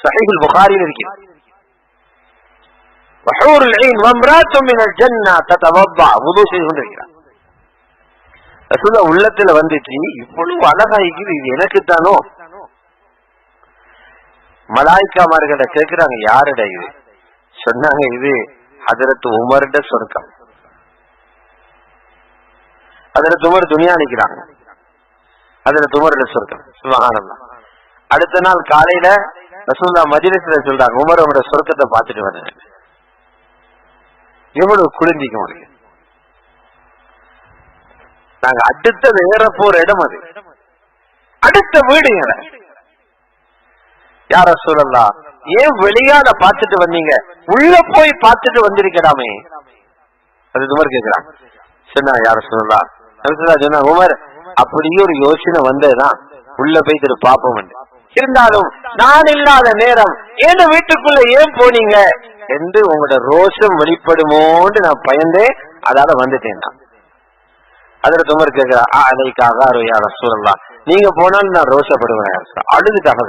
சஹீஹுல் புகாரியில் இருக்கிறது. வஹூருல் ஈன் வம்ராத்து மினல் ஜன்னah ததவவ்வா, வுது செய்து கொண்டிருக்கிறார். ரசூலுல்லாஹ் உள்ளத்துல வந்துச்சு, இவ்வளவு அழகா இருக்குது, இது எனக்கு தானோ? மலாயிக்காமார்கிட்ட கேட்கிறாங்க, யாருடா இது? சொன்னாங்க, இது ஹஜ்ரத் உமர்ட சொர்க்கம். ஹஜ்ரத் உமர் துனியா நிக்கிறாங்க, ஹஜ்ரத் உமர்ட சொர்க்கம். சுப்ஹானல்லாஹ். அடுத்த நாள் காலையில ரசூலுல்லாஹ் மஜ்லிஸ்ல சொல்றாங்க, உமர் அவரோட சொர்க்கத்தை பார்த்துட்டு வந்தேன். எவ்வளவு குளிர்ந்திக்கும் அவருக்கு. நாங்க அடுத்த வேற போற இடம் அது, அடுத்த வீடு. யா ரசூலல்லாஹ், ஏன் வெளியால பார்த்துட்டு வந்தீங்க, உள்ள போய் பார்த்துட்டு வந்திருக்கலாமே? அது உமர் கேட்கிறான். சொன்னா, யா ரசூலல்லாஹ், சொன்னா உமர், அப்படியே ஒரு யோசனை வந்ததுதான், உள்ள போய் பாப்போம். இருந்தாலும் நான் இல்லாத நேரம் ஏன் வீட்டுக்குள்ள ஏன் போனீங்க என்று உங்களோட ரோஷம் வெளிப்படுமோன்னு நான் பயந்தேன், அதால வந்துட்டேன். அதுல உமர் கேட்கிறா, அதைக்காக யா ரசூலல்லாஹ், நீங்க போனாலும் நான் ரோஷப்படுவேன். அழுதுட்டாக.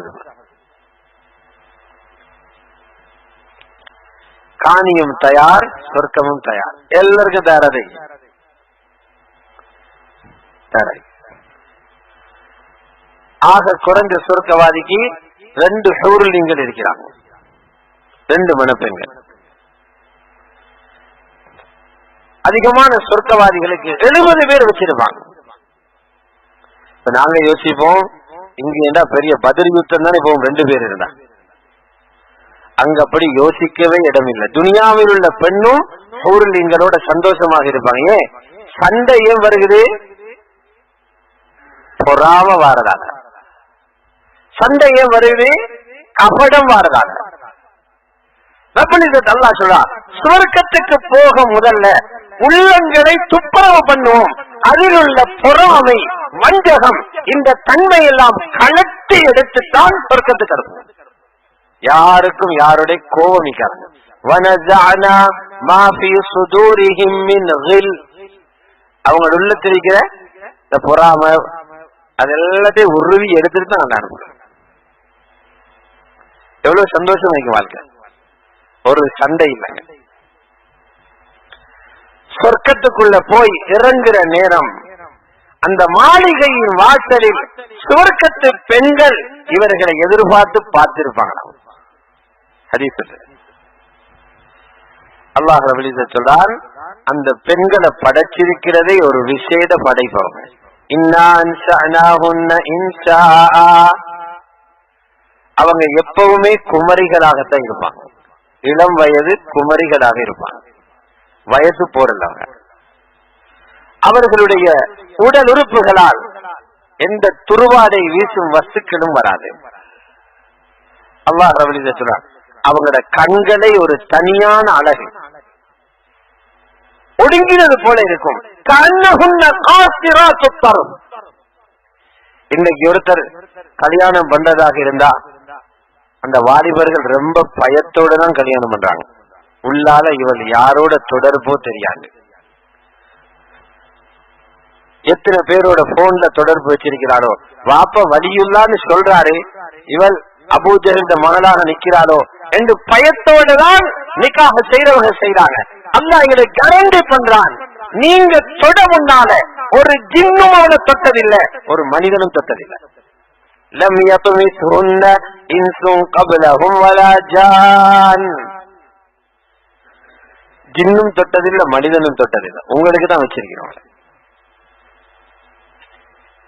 காணியும் தயார், சொர்க்கமும் தயார், எல்லாருக்கும் தயாரதை தயாரி. ஆக குறைஞ்ச சொர்க்கவாதிக்கு 2 ஹூர்லிங்கள் இருக்கிறாங்க, 2 மணப்பெண்கள். அதிகமான சொர்க்கவாதிகளுக்கு 70 பேர் வச்சிருப்பாங்க. நாங்க யோசிப்போம், இங்க என்ன பெரிய பதில் யுத்தம் தானே போவோம், 2 பேர் இருந்தா. அங்க அப்படி யோசிக்கவே இடம் இல்லை. துனியாவில் உள்ள பெண்ணும் ஹூர்லிங்களோட சந்தோஷமாக இருப்பாங்க. ஏன் சண்டை ஏன் வருகிறது? பொறாம வாரதாக. சண்டை ஏன் வருது? கபடம் வாரதாக. அல்லாஹ் சொல்றா, சுவர்க்கத்துக்கு போக முதல்ல உள்ளங்களை துப்புரவு பண்ணுவோம், அதில் உள்ள பொறாமை, வஞ்சகம், இந்த தன்மை எல்லாம் கலட்டி எடுத்துத்தான் சொர்க்கத்துக்கு அனுப்புவோம். யாருக்கும் யாருடைய கோபமிக்காங்க. அவங்க உள்ளத்தில் இருக்கிற இந்த பொறாமை அதெல்லாத்தையும் உருவி எடுத்துட்டு தான் நான் அனுப்புறேன். எவ்வளவு சந்தோஷம் வைக்கும் வாழ்க்கை, ஒரு சண்டை இல்லைங்க. சொர்க்கத்துக்குள்ள போய் இறங்குற நேரம் அந்த மாளிகையின் வாசலில் சுவர்க்கத்து பெண்கள் இவர்களை எதிர்பார்த்து பார்த்திருப்பாங்க. அல்லாஹ் ரப்பல் இஸ்ஸத் சொல்றான், அந்த பெண்களை படைச்சிருக்கிறதே ஒரு விசேட படைப்பவங்க. அவங்க எப்பவுமே குமரிகளாகத்தான் இருப்பாங்க, இளம் வயது குமரிகளாக இருப்பாங்க, வயசு போறவங்க. அவர்களுடைய உடல் உறுப்புகளால் எந்த துருவாடை வீசும் வஸ்துக்களும் வராது. அல்லாஹ் ரப்பல் இஸ்ஸத் சொல்றான், அவங்களோட கண்களை ஒரு தனியான அழகு, ஒடுங்கினது போல இருக்கும். இன்னைக்கு ஒருத்தர் கல்யாணம் பண்றதாக இருந்தா அந்த வாலிபர்கள் ரொம்ப பயத்தோட தான் கல்யாணம் பண்றாங்க. உள்ளால இவள் யாரோட தொடர்போ தெரியாது. எத்தனை பேரோட போன்ல தொடர்பு வச்சிருக்கிறாரோ, வாப்ப வலியுள்ளான்னு சொல்றாரு, இவள் அபூஜஹல் மகளாக நிக்கிறாரோ என்று பயத்தோடு தான் நிக்காஹ் செய்றவங்க செய்றாங்க. அல்லாஹ் எங்களை கேரண்டி பண்றான், நீங்க தொட முன்னால ஒரு ஜின்னும் அவனை தொட்டதில்லை, ஒரு மனிதனும் தொட்டதில்லை. லம் யத்மிஸ்ஹுன்ன இன்சுன் கப்லஹும் வலா ஜான். ஜின்னும் தொட்டதில்லை, மனிதனும் தொட்டதில்லை. உங்களுக்கு தான் வச்சிருக்கிறோம்.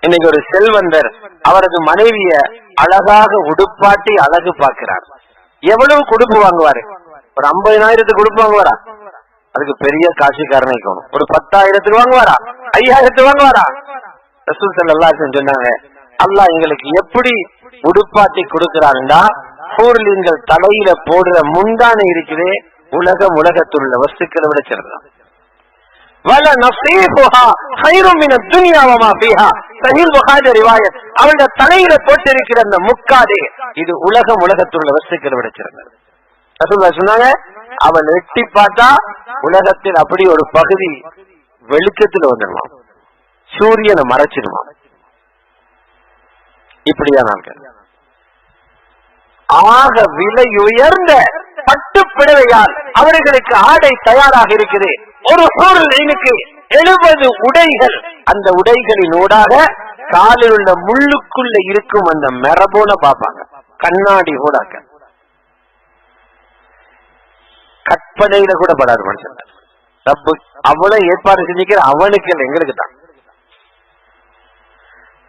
இன்னைக்கு ஒரு செல்வந்தர் அவரது மனைவிய அழகாக உடுப்பாட்டி அழகு பார்க்கிறார். எவ்வளவு கொடுப்பு வாங்குவாரு? ஒரு 50,000 கொடுப்பு வாங்குவாரா? அதுக்கு பெரிய காசுக்காரனை இருக்கணும். ஒரு 10,000 வாங்குவாரா? 5,000 வாங்குவாரா? ரசூல் ஸல்லல்லாஹு அலைஹி வஸல்லம் சொன்னாங்க, அல்லாஹ் எங்களுக்கு எப்படி உடுப்பாட்டி கொடுக்கிறாருண்டா, ஹூர்லின்கள் தலையில போடுற முந்தானை இருக்குதே, உலகத்தில் உள்ள வஸ்துக்களை விட சிறந்தது. அவளுடைய தலையில போட்டிருக்கிற அந்த முக்காதே, இது உலகத்தில் உள்ள வஸ்துக்களை விட சிறந்தது. சொன்னாங்க, அவள் எட்டி பார்த்தா உலகத்தில் அப்படி ஒரு பகுதி வெளிச்சத்தில் வந்துடுவான், சூரியனை மறைச்சிடுவான். இப்படியா நாங்கள் ஆக விலை உயர்ந்த பட்டு பிடவையால் அவர்களுக்கு ஆடை தயாராக இருக்குது. ஒரு ஹூர்லினுக்கு 70 உடைகள். அந்த உடைகளின் ஊடாக காலில் உள்ள முள்ளுக்குள்ள இருக்கும் அந்த மெரபோல பார்ப்பாங்க, கண்ணாடி ஊடாக. கற்பனையில கூட படாது மனுஷன். ரப்பு அவ்வளவு ஏற்பாடு செஞ்சுக்கிற அவனுக்கு இல்லை, எங்களுக்கு தான்.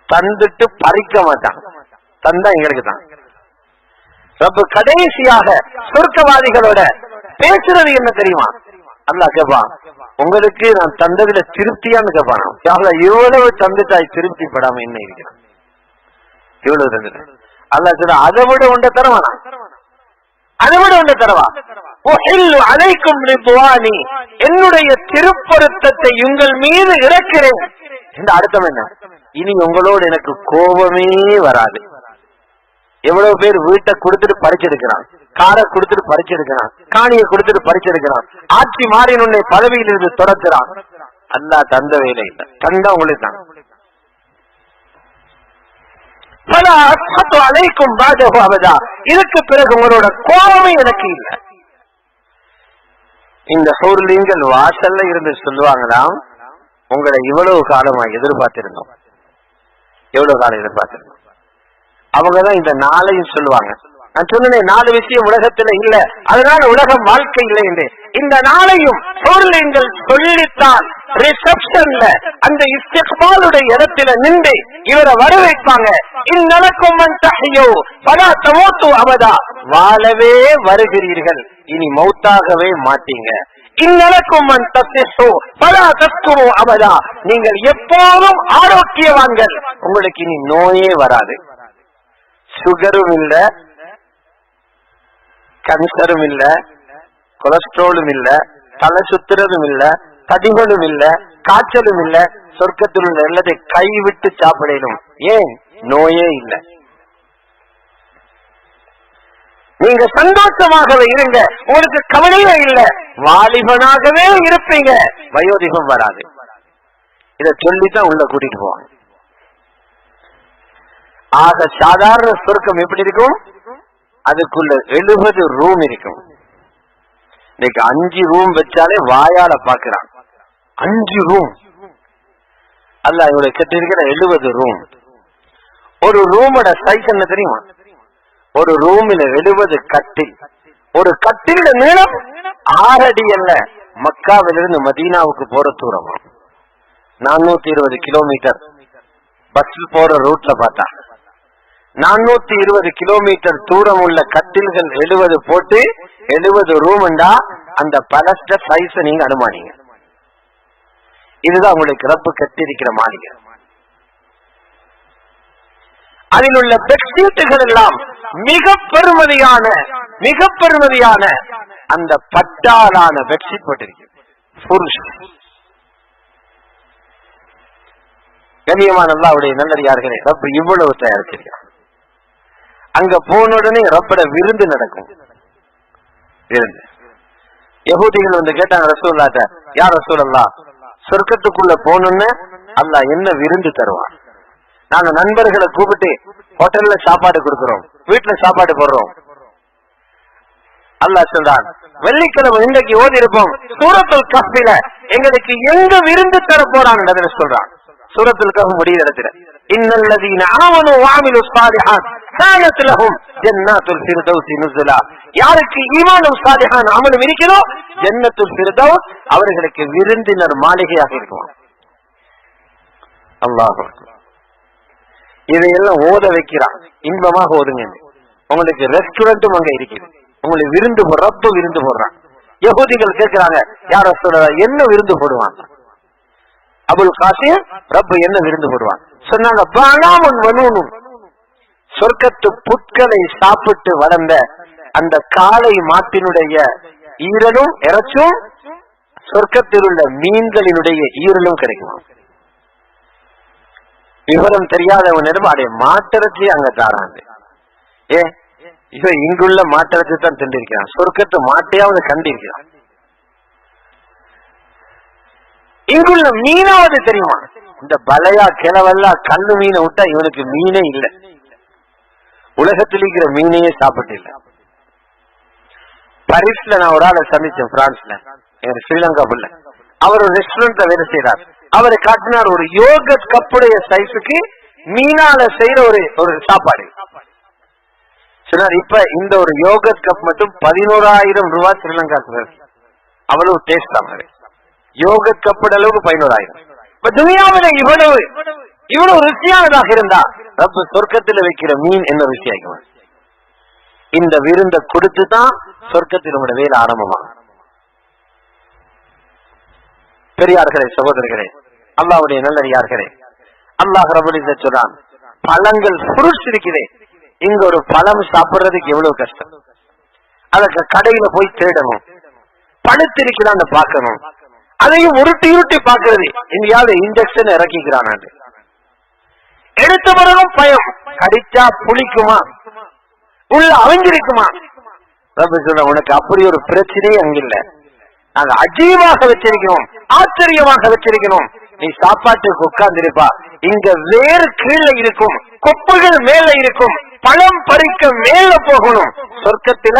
தந்துட்டு பறிக்க மாட்டான், தந்தா எங்களுக்கு தான். ரப்பு கடைசியாக சொர்க்கவாதிகளோட பேசுறது என்ன தெரியுமா? அல்லாஹ் கேட்பான், உங்களுக்கு நான் தந்ததுல திருப்தியான்னு கேட்பான். இவ்வளவு தந்துட்டாய், திருப்திப்படாம என்ன இருக்கிறான்? இவ்வளவு தந்துட்டேன். அல்லாஹ் சொல்ற, அதை விட ஒன்றை தரவானா? அதை விட ஒன்றை தரவா? அழைக்கும் ரிதுவானி, என்னுடைய திருப்பொருத்தத்தை உங்கள் மீது இறக்கிறேன். இந்த அர்த்தம் என்ன? இனி உங்களோடு எனக்கு கோபமே வராது. எவ்வளவு பேர் வீட்டை கொடுத்துட்டு பறிச்செடுக்கிறான், காரை கொடுத்துட்டு பறிச்செடுக்கிறான், காணியை கொடுத்துட்டு பறிச்செடுக்கிறான், ஆட்சி மாறின உன்னை பதவியில் இருந்து தொடர்கிறான். அல்லாஹ் தந்த வேலை இல்லை, தந்தா உங்களுக்கு தான். அழைக்கும் பாஜகா, இதுக்கு பிறகு உங்களோட கோபமே எனக்கு இல்லை. இந்த ஹூர்லின்கள் வாசல்ல இருந்து சொல்லுவாங்களாம், உங்களை இவ்வளவு காலமா எதிர்பார்த்திருந்தோம், எவ்வளவு காலம் எதிர்பார்த்திருந்தோம். அவங்கதான் இந்த நாளையும் சொல்லுவாங்க. நான் சொன்னேன், 4 விஷயம் உலகத்துல இல்ல, அதனால உலகம் வாழ்க்கை இல்லை என்று. இந்த நாளையும் ஹூர்லின்கள் சொல்லித்தான் ரிசப்ஷன்ல அந்த இஸ்திக்பாலுடைய இடத்துல நின்று இவரை வர வைப்பாங்க. இந்நலக்கும் பல தமோத்து அவதா, வாழவே வருகிறீர்கள், இனி மௌத்தாகவே மாட்டீங்க. இந்நலக்கும் பல தஸ்குரு அவதா, நீங்கள் எப்போதும் ஆரோக்கியவான்கள், உங்களுக்கு இனி நோயே வராது. சுகரும் இல்ல, கேன்சரும் இல்ல, கொலஸ்ட்ராலும் இல்ல, தலை சுத்துறதும் இல்ல, தடிகளும் இல்ல, காய்ச்சலும் இல்ல. சொர்க்கத்தில் உள்ள எல்லாத்தை கைவிட்டு சாப்பிடணும். ஏன்? நோயே இல்லை. நீங்க சந்தோஷமாகவே இருங்க, உங்களுக்கு கவலையே இல்லை, வாலிபனாகவே இருப்பீங்க, வயோதிகம் வராது. இத சொல்லித்தான் உள்ள கூட்டிட்டு போவாங்க. ஆக சாதாரண சொர்க்கம் எப்படி இருக்கும்? அதுக்குள்ள 70 ரூம் இருக்கும். இன்னைக்கு 5 ரூம் வச்சாலே வாயால பாக்குறான். 5 ரூம் அல்ல, இவங்களை கட்டிருக்கிற 70 ரூம். ஒரு ரூமோட சைஸ் என்ன தெரியுமா? ஒரு ரூமில் 70 கட்டில். ஒரு கட்டில நீளம் 6 அடி அல்ல. மக்காவிலிருந்து மதீனாவுக்கு போற தூரம் 420 கிலோமீட்டர். பஸ் போற ரூட்ல பார்த்தா 420 கிலோமீட்டர் தூரம் உள்ள கட்டில்கள் 70 போட்டு 70 ரூம்ண்டா அந்த பலஸ்ட சைஸ் நீங்க அனுமானிங்க. இதுதான் உங்களுக்கு ரப்பு கட்டிருக்கிற மாளிகை. அதில் உள்ள பெட்ஷீட்டுகள் எல்லாம் மிக பெருமதியான அந்த பட்டாலான பெட்ஷீட் போட்டிருக்கு. கண்ணியமான அல்லாஹ்வுடைய நல்லடியார்களே, ரப்பு இவ்வளவு தயாரிச்சிருக்கிறார். அங்க போன உடனே ரப்பட விருந்து நடக்கும். விருந்து. யஹூதிகள் வந்து கேட்டாங்க ரசூலுல்லாஹ்ட்ட, யா ரசூலல்லாஹ், சொர்க்கத்துக்குள்ள போனோன்னு அல்லாஹ் என்ன விருந்து தருவான்? நாங்க நண்பர்களை கூப்பிட்டு ஹோட்டல்ல சாப்பாடு கொடுக்கிறோம், வீட்டுல சாப்பாடு போடுறோம். அல்லாஹ் சொல்றான், வெள்ளிக்கிழமை இன்றைக்கு ஓதி இருப்போம். சூரத்துல் கஹ்ஃபில எங்களுக்கு எங்க விருந்து தர போறான்னு சொல்றான். சூரத்துல் கஹ்ஃப் முடிகிற இடத்துல இன்னல்லதீன ஆமனு வஅமிலுஸ் ஸாலிஹாத் கானத் லஹும் ஜன்னத்துல் ஃபிர்தௌஸி நுஸுலா. யாருக்கு ஈமானும் சாலிஹான் அமலும் இருக்கிறதோ ஜன்னத்துல் ஃபிர்தௌஸ் அவர்களுக்கு விருந்தினர் மாளிகையாக இருக்கும். அல்லாஹ் இதையெல்லாம் ஓத வைக்கிறான். இன்பமாக ஓதுங்க. உங்களுக்கு ரெஸ்டாரண்ட்டும் அங்க இருக்குது. உங்களுக்கு விருந்து ரப்பு விருந்து போடுறான். யஹூதிகள் கேட்கிறாங்க, யார் ரசூலுல்லாஹ் என்ன விருந்து போடுவான்? அபுல் காசிம் ரப்பு என்ன விருந்து போடுவான் சொன்னாங்க. பானாமுன் வனூனும், சொர்க்கத்து புட்களை சாப்பிட்டு வளர்ந்த அந்த காளை மாட்டினுடைய ஈரலும் இறைச்சும் சொர்க்கத்தில் உள்ள மீன்களினுடைய ஈரலும் கிடைக்குமா? விவரம் தெரியாதவனிடம் அடைய மாட்டிறச்சி அங்க தாராங்க. இவன் இங்குள்ள மாட்டிறச்சி தான் திண்டிருக்கிறான். சொர்க்கத்து மாட்டையாவது கண்டிருக்கிறான். இங்குள்ள மீனாவது தெரியுமா? இந்த பலையா கிழவல்லா கல்லு மீனை விட்டா இவனுக்கு மீனே இல்லை. உலகத்தில் இருக்கிற மீனையே சாப்பிட்டு இல்லை. பாரிஸ்ல நான் ஒரு ஆளை சந்திச்சேன், பிரான்ஸ்ல, ஸ்ரீலங்கா புள்ள. அவர் ஒரு ரெஸ்டாரண்ட்ல வேலை செய்யறார். அவரை காட்டினார் ஒரு யோகட் கப்புடைய சைஸுக்கு மீனால செய்யற ஒரு சாப்பாடு சொன்னார். இப்ப இந்த ஒரு யோகட் கப் மட்டும் 11,000 ரூபாய் ஸ்ரீலங்காக்கு. அவ்வளவு டேஸ்ட் ஆகுது. யோகட் கப்போட அளவுக்கு 11,000. இப்ப துனியாவில இவ்வளவு ருசியானதாக இருந்தா ரப்பு சொர்க்கத்தில் வைக்கிற மீன் என்ன ருசியாகும்? இந்த விருந்த கொடுத்துதான் சொர்க்கத்தில் உங்களோட வேலை ஆரம்பமாகும். பெரியார்களே, சகோதரர்களே, அல்லாஹ்வுடைய நல்லடியார்களே, அல்லாஹ் ரப்பல் இஸ்ஸத் சொல்றான், பழங்கள் ஃப்ரூட்ஸ் இருக்குதே, இங்க ஒரு பழம் சாப்பிடுறதுக்கு எவ்வளவு கஷ்டம். அதுக்கு கடையில போய் தேடணும், பழுத்திருக்கிறான்னு பார்க்கணும், அதையும் உருட்டி உருட்டி பார்க்கறது. இந்தியாவது இன்ஜெக்ஷன் இறக்கிக்கிறான். எடுத்த பிறகும் பயம், கடிச்சா புளிக்குமா, உள்ள அவிஞ்சிருக்குமா? ரப்ப சொல்ற, உனக்கு அப்படி ஒரு பிரச்சனையே அங்கில்ல. நாங்க அஜீவாக வச்சிருக்கிறோம், ஆச்சரியமாக வச்சிருக்கிறோம். நீ சாப்பாட்டுக்கு உட்கார்ந்திருப்பா, இங்க வேறு கீழே இருக்கும், கொப்புகள் மேல இருக்கும், பழம் பறிக்க மேல போகணும். சொர்க்கத்தில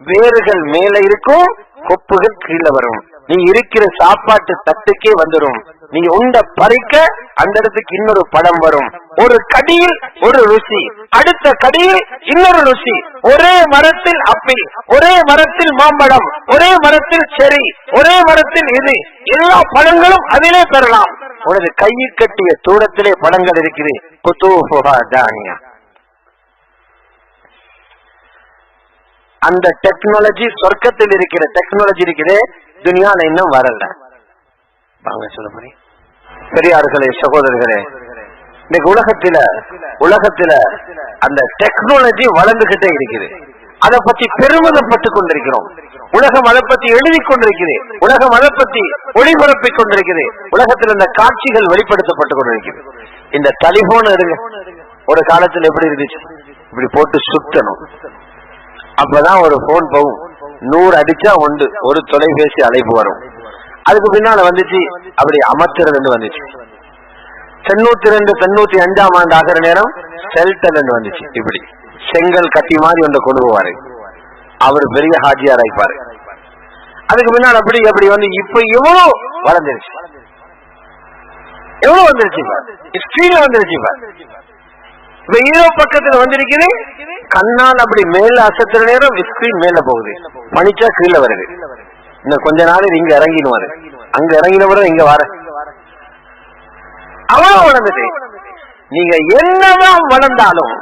வேர்கள் மேல இருக்கும், கொப்புகள் கீழே வரும். நீ இருக்கிற சாப்பாட்டு தட்டுக்கே வந்துடும். நீ உண்ட பறிக்க அந்த இடத்துக்கு இன்னொரு பழம் வரும். ஒரு கடியில் ஒரு ருசி, அடுத்த கடியில் இன்னொரு ருசி. ஒரே மரத்தில் ஆப்பிள், ஒரே மரத்தில் மாம்பழம், ஒரே மரத்தில் செரி, ஒரே மரத்தில் இது, எல்லா பழங்களும் அதிலே பெறலாம். உனது கையில் கட்டிய தூரத்திலே பழங்கள் இருக்குது. அந்த டெக்னாலஜி சொர்க்கத்தில் இருக்கிற டெக்னாலஜி இருக்குது, துனியால இன்னும் வரல. வாங்க சொல்ல போறேன். பெரியார்களே, சகோதரர்களே, இன்னைக்கு உலகத்துல அந்த டெக்னாலஜி வளர்ந்துகிட்டே இருக்குது. அதை பத்தி பெருமிதப்பட்டுக் கொண்டிருக்கிறோம். உலகம் அதை பத்தி எழுதி கொண்டிருக்கிறது. உலகம் அதை பத்தி ஒளிபரப்பிக் கொண்டிருக்கிறது. உலகத்தில் இந்த காட்சிகள் வெளிப்படுத்தப்பட்டுக் கொண்டிருக்கிறது. இந்த டெலிபோன் எடுங்க, ஒரு காலத்துல எப்படி இருந்துச்சு? இப்படி போட்டு சுத்தணும், அப்பதான் ஒரு போன் போகும். 100 அடிச்சா உண்டு, ஒரு தொலைபேசி அழைப்பு வரும். அதுக்கு பின்னால வந்துச்சு அப்படி அமர்த்துறது வந்துச்சு. 92, 95ஆம் ஆண்டு ஆகிற நேரம் செல்டல் வந்துச்சு. இப்படி செங்கல் கட்டி மாதிரி ஒன்று கொண்டு போவாரு. அவர் பெரிய ஹாஜியார் ஆயிப்பாரு. அதுக்கு பின்னால் அப்படி அப்படி வந்து இப்ப எவ்வளவு வளர்ந்துருச்சு, எவ்வளவு வந்துருச்சு, ஸ்கிரீன் வந்துருச்சு. இப்ப ஈரோ பக்கத்துல வந்திருக்குது, கண்ணால் அப்படி மேல அசத்துற நேரம் ஸ்கிரீன் மேல போகுது, பனிச்சா கீழே வருது. இன்னும் கொஞ்ச நாள் இங்க இறங்கிடுவாரு, அங்க இறங்கினவரை இங்க வர அவ்வளவு வளர்ந்துட்டு. நீங்க என்னதான் வளர்ந்தாலும்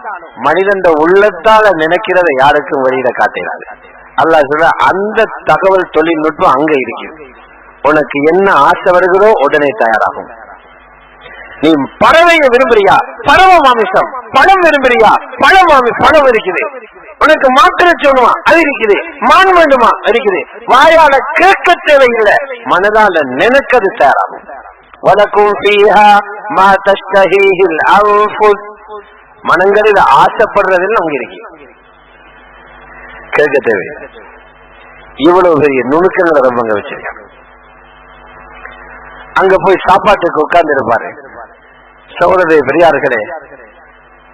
மனிதன் உள்ளத்தால நினைக்கிறத யாருக்கும் வெளியில காட்டிடாது. அல்லாஹ் சொல்ற, அந்த தகவல் தொழில்நுட்பம் அங்க இருக்கு. உனக்கு என்ன ஆசை வருகிறதோ உடனே தயாராகும். நீ பறவையை விரும்புறியா, பறவ மாமிசம், பழம் விரும்புறியா, பழம் இருக்குது. உனக்கு மாத்திரை சொல்லுமா, அது இருக்குது. மான் வேண்டுமா, இருக்குது. வாயால கேட்க தேவையில்லை, மனதால நினைக்கிறது தயாராகும். மனங்களில் ஆசைப்படுறதில் அங்க இருக்கு, கேட்க தேவை. இவ்வளவு பெரிய நுணுக்கங்களை ரொம்ப அங்க வச்சிருக்காங்க. அங்க போய் சாப்பாட்டுக்கு உட்கார்ந்து இருப்பாரு. சகோதரரே, பெரியார்களே,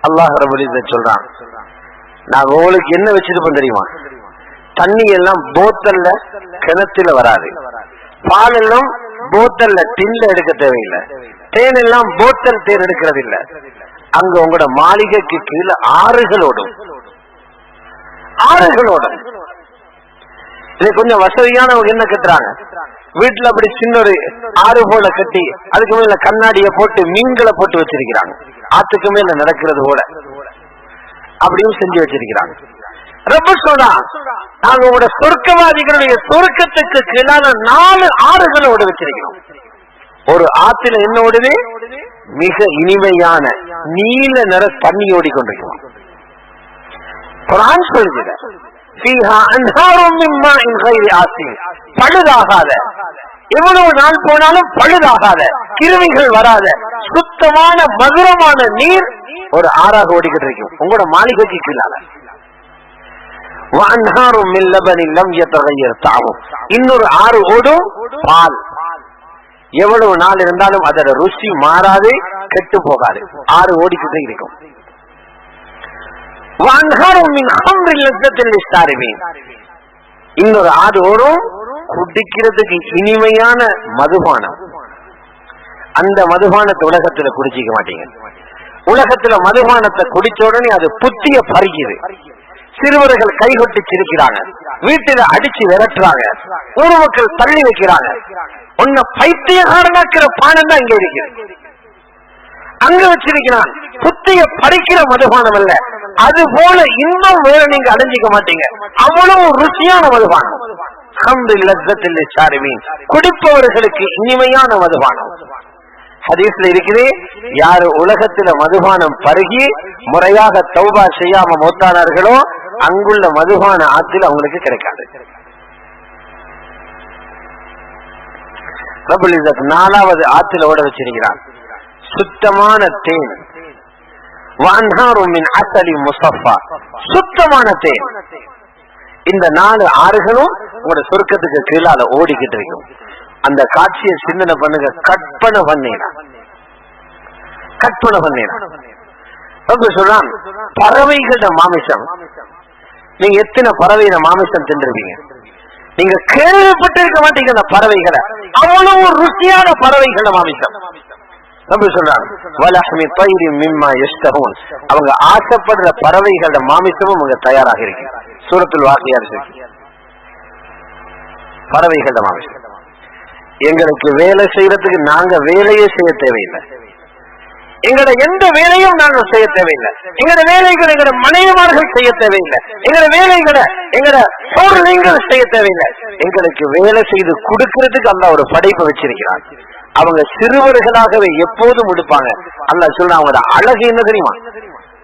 அல்லாஹ் ரப்பல் இஸ்ஸத் சொல்றான், நான் உங்களுக்கு என்ன வச்சிருப்பேன் தெரியுமா? தண்ணி எல்லாம் போத்தல்ல கிணத்துல வராது, பால் எல்லாம் போத்தல்ல டின்ல எடுக்க தேவையில்லை, தேன் எல்லாம் போத்தல் தேன் எடுக்கிறது இல்ல. அங்க உங்களோட மாளிகைக்கு கீழே ஆறுகளோடும் இது கொஞ்சம் வசதியானவங்க என்ன கட்டுறாங்க, வீட்டுல அப்படி சின்ன ஒரு ஆறு போல கட்டி அதுக்கு மேல கண்ணாடிய போட்டு மீன்களை போட்டு வச்சிருக்கிறாங்க, ஆத்துக்கு மேல நடக்கிறது போல அப்படியும் செஞ்சு வச்சிருக்கிறாங்க. ரப்ப சொல்றான், நாங்க உங்களோட சொர்க்கவாதிகளுடைய சொர்க்கத்துக்கு கீழான 4 ஆறுகளோடு வச்சிருக்கிறோம். ஒரு ஆத்துல என்ன ஓடுது, மிக இனிமையான நீல நிற தண்ணி ஓடிக்கொண்டிருக்கிறோம். குர்ஆன் சொல்லுது, ஃபீஹா அன்ஹாரும் மின் மாஇன் கைரி ஆசின், பழுதாகாத, எவ்வளவு நாள் போனாலும் பழுதாகாத, கிருமிகள் வராத சுத்தமான மதுரமான நீர் ஒரு ஆறாக ஓடிக்கிட்டு இருக்கும் உங்களோட மாளிகைக்கு கீழால. இன்னொரு ஆறு ஓடும் பால், எவ்வளவு நாள் இருந்தாலும் அதோட ருசி மாறாது, கெட்டு போகாது, ஆறு ஓடிக்கிட்டே இருக்கும். இன்னொரு ஆறு ஓடும் குடிக்கிறதுக்கு இனிமையான மதுபானம். அந்த மதுபானத்தை உலகத்துல குடிச்சிக்க மாட்டீங்க. உலகத்துல மதுபானத்தை குடிச்ச உடனே அது புத்திய பறிக்குது, சிறுவர்கள் கைகொட்டி சிரிக்கிறாங்க, வீட்டில அடிச்சு விரட்டுறாங்க, ஊர் மக்கள் தள்ளி வைக்கிறாங்க. உன்னை பைத்தியகாரனாக்கிற பானம் தான் இங்க இருக்கு, அங்க வச்சிருக்கிறான். புத்திய பறிக்கிற மதுபானம் அல்ல, அது போல இன்னும் வேற நீங்க அடைஞ்சிக்க மாட்டீங்க. அவ்வளவு ருசியான மதுபானம். குடிப்பவர்களுக்கு இனிமையான மதுபானம். ஹதீஸ்ல இருக்குது, யாரு உலகத்துல மதுபானம் பருகி முறையாக தௌபா செய்யாம மௌத்தானார்களோ அங்குள்ள மதுபான ஆற்றில் அவங்களுக்கு கிடைக்காது. ரப்பல் இஸ்ஸத் 4வது ஆற்றில் ஓட வச்சிருக்கிறான், சுத்தமான தேன். சுத்தமான தேன். இந்த 4 ஆறுகளும் உங்களோட சொர்க்கத்துக்கு கீழால ஓடிக்கிட்டு இருக்கும். அந்த காட்சியை சிந்தனை பண்ணுங்க, கற்பனை பண்ணேனா. சொல்றான், பறவைகளோட மாமிசம். நீங்க எத்தனை பறவைகள மாமிசம் தின்றுவீங்க? நீங்க கேள்விப்பட்டிருக்க மாட்டீங்க அந்த பறவைகளை, அவ்வளவு ருசியான பறவைகளோட மாமிசம். அவங்க ஆசைப்படுற பறவைகளோட மாமிசமும் அங்க தயாராக இருக்கு. சூரத்துல் வாக்கியா பறவைகளோட மாமிசம். எங்களுக்கு வேலை செய்யறதுக்கு நாங்க வேலையே செய்ய தேவையில்லை, எங்களோட எந்த வேலையும் நாங்கள் செய்ய தேவையில்லை, எங்களோட வேலைகளை எங்களோட மனைவிமார்கள் செய்ய தேவையில்லை, எங்களோட வேலைகளை எங்களோட சோழர்கள் செய்ய தேவையில்லை. எங்களுக்கு வேலை செய்து கொடுக்கறதுக்கு அல்லாஹ் ஒரு படைப்பை வச்சிருக்கிறான். அவங்க சிறுவர்களாகவே எப்போதும் கொடுப்பாங்க. அல்லாஹ் சொல்ற அவங்களோட அழகு என்ன தெரியுமா?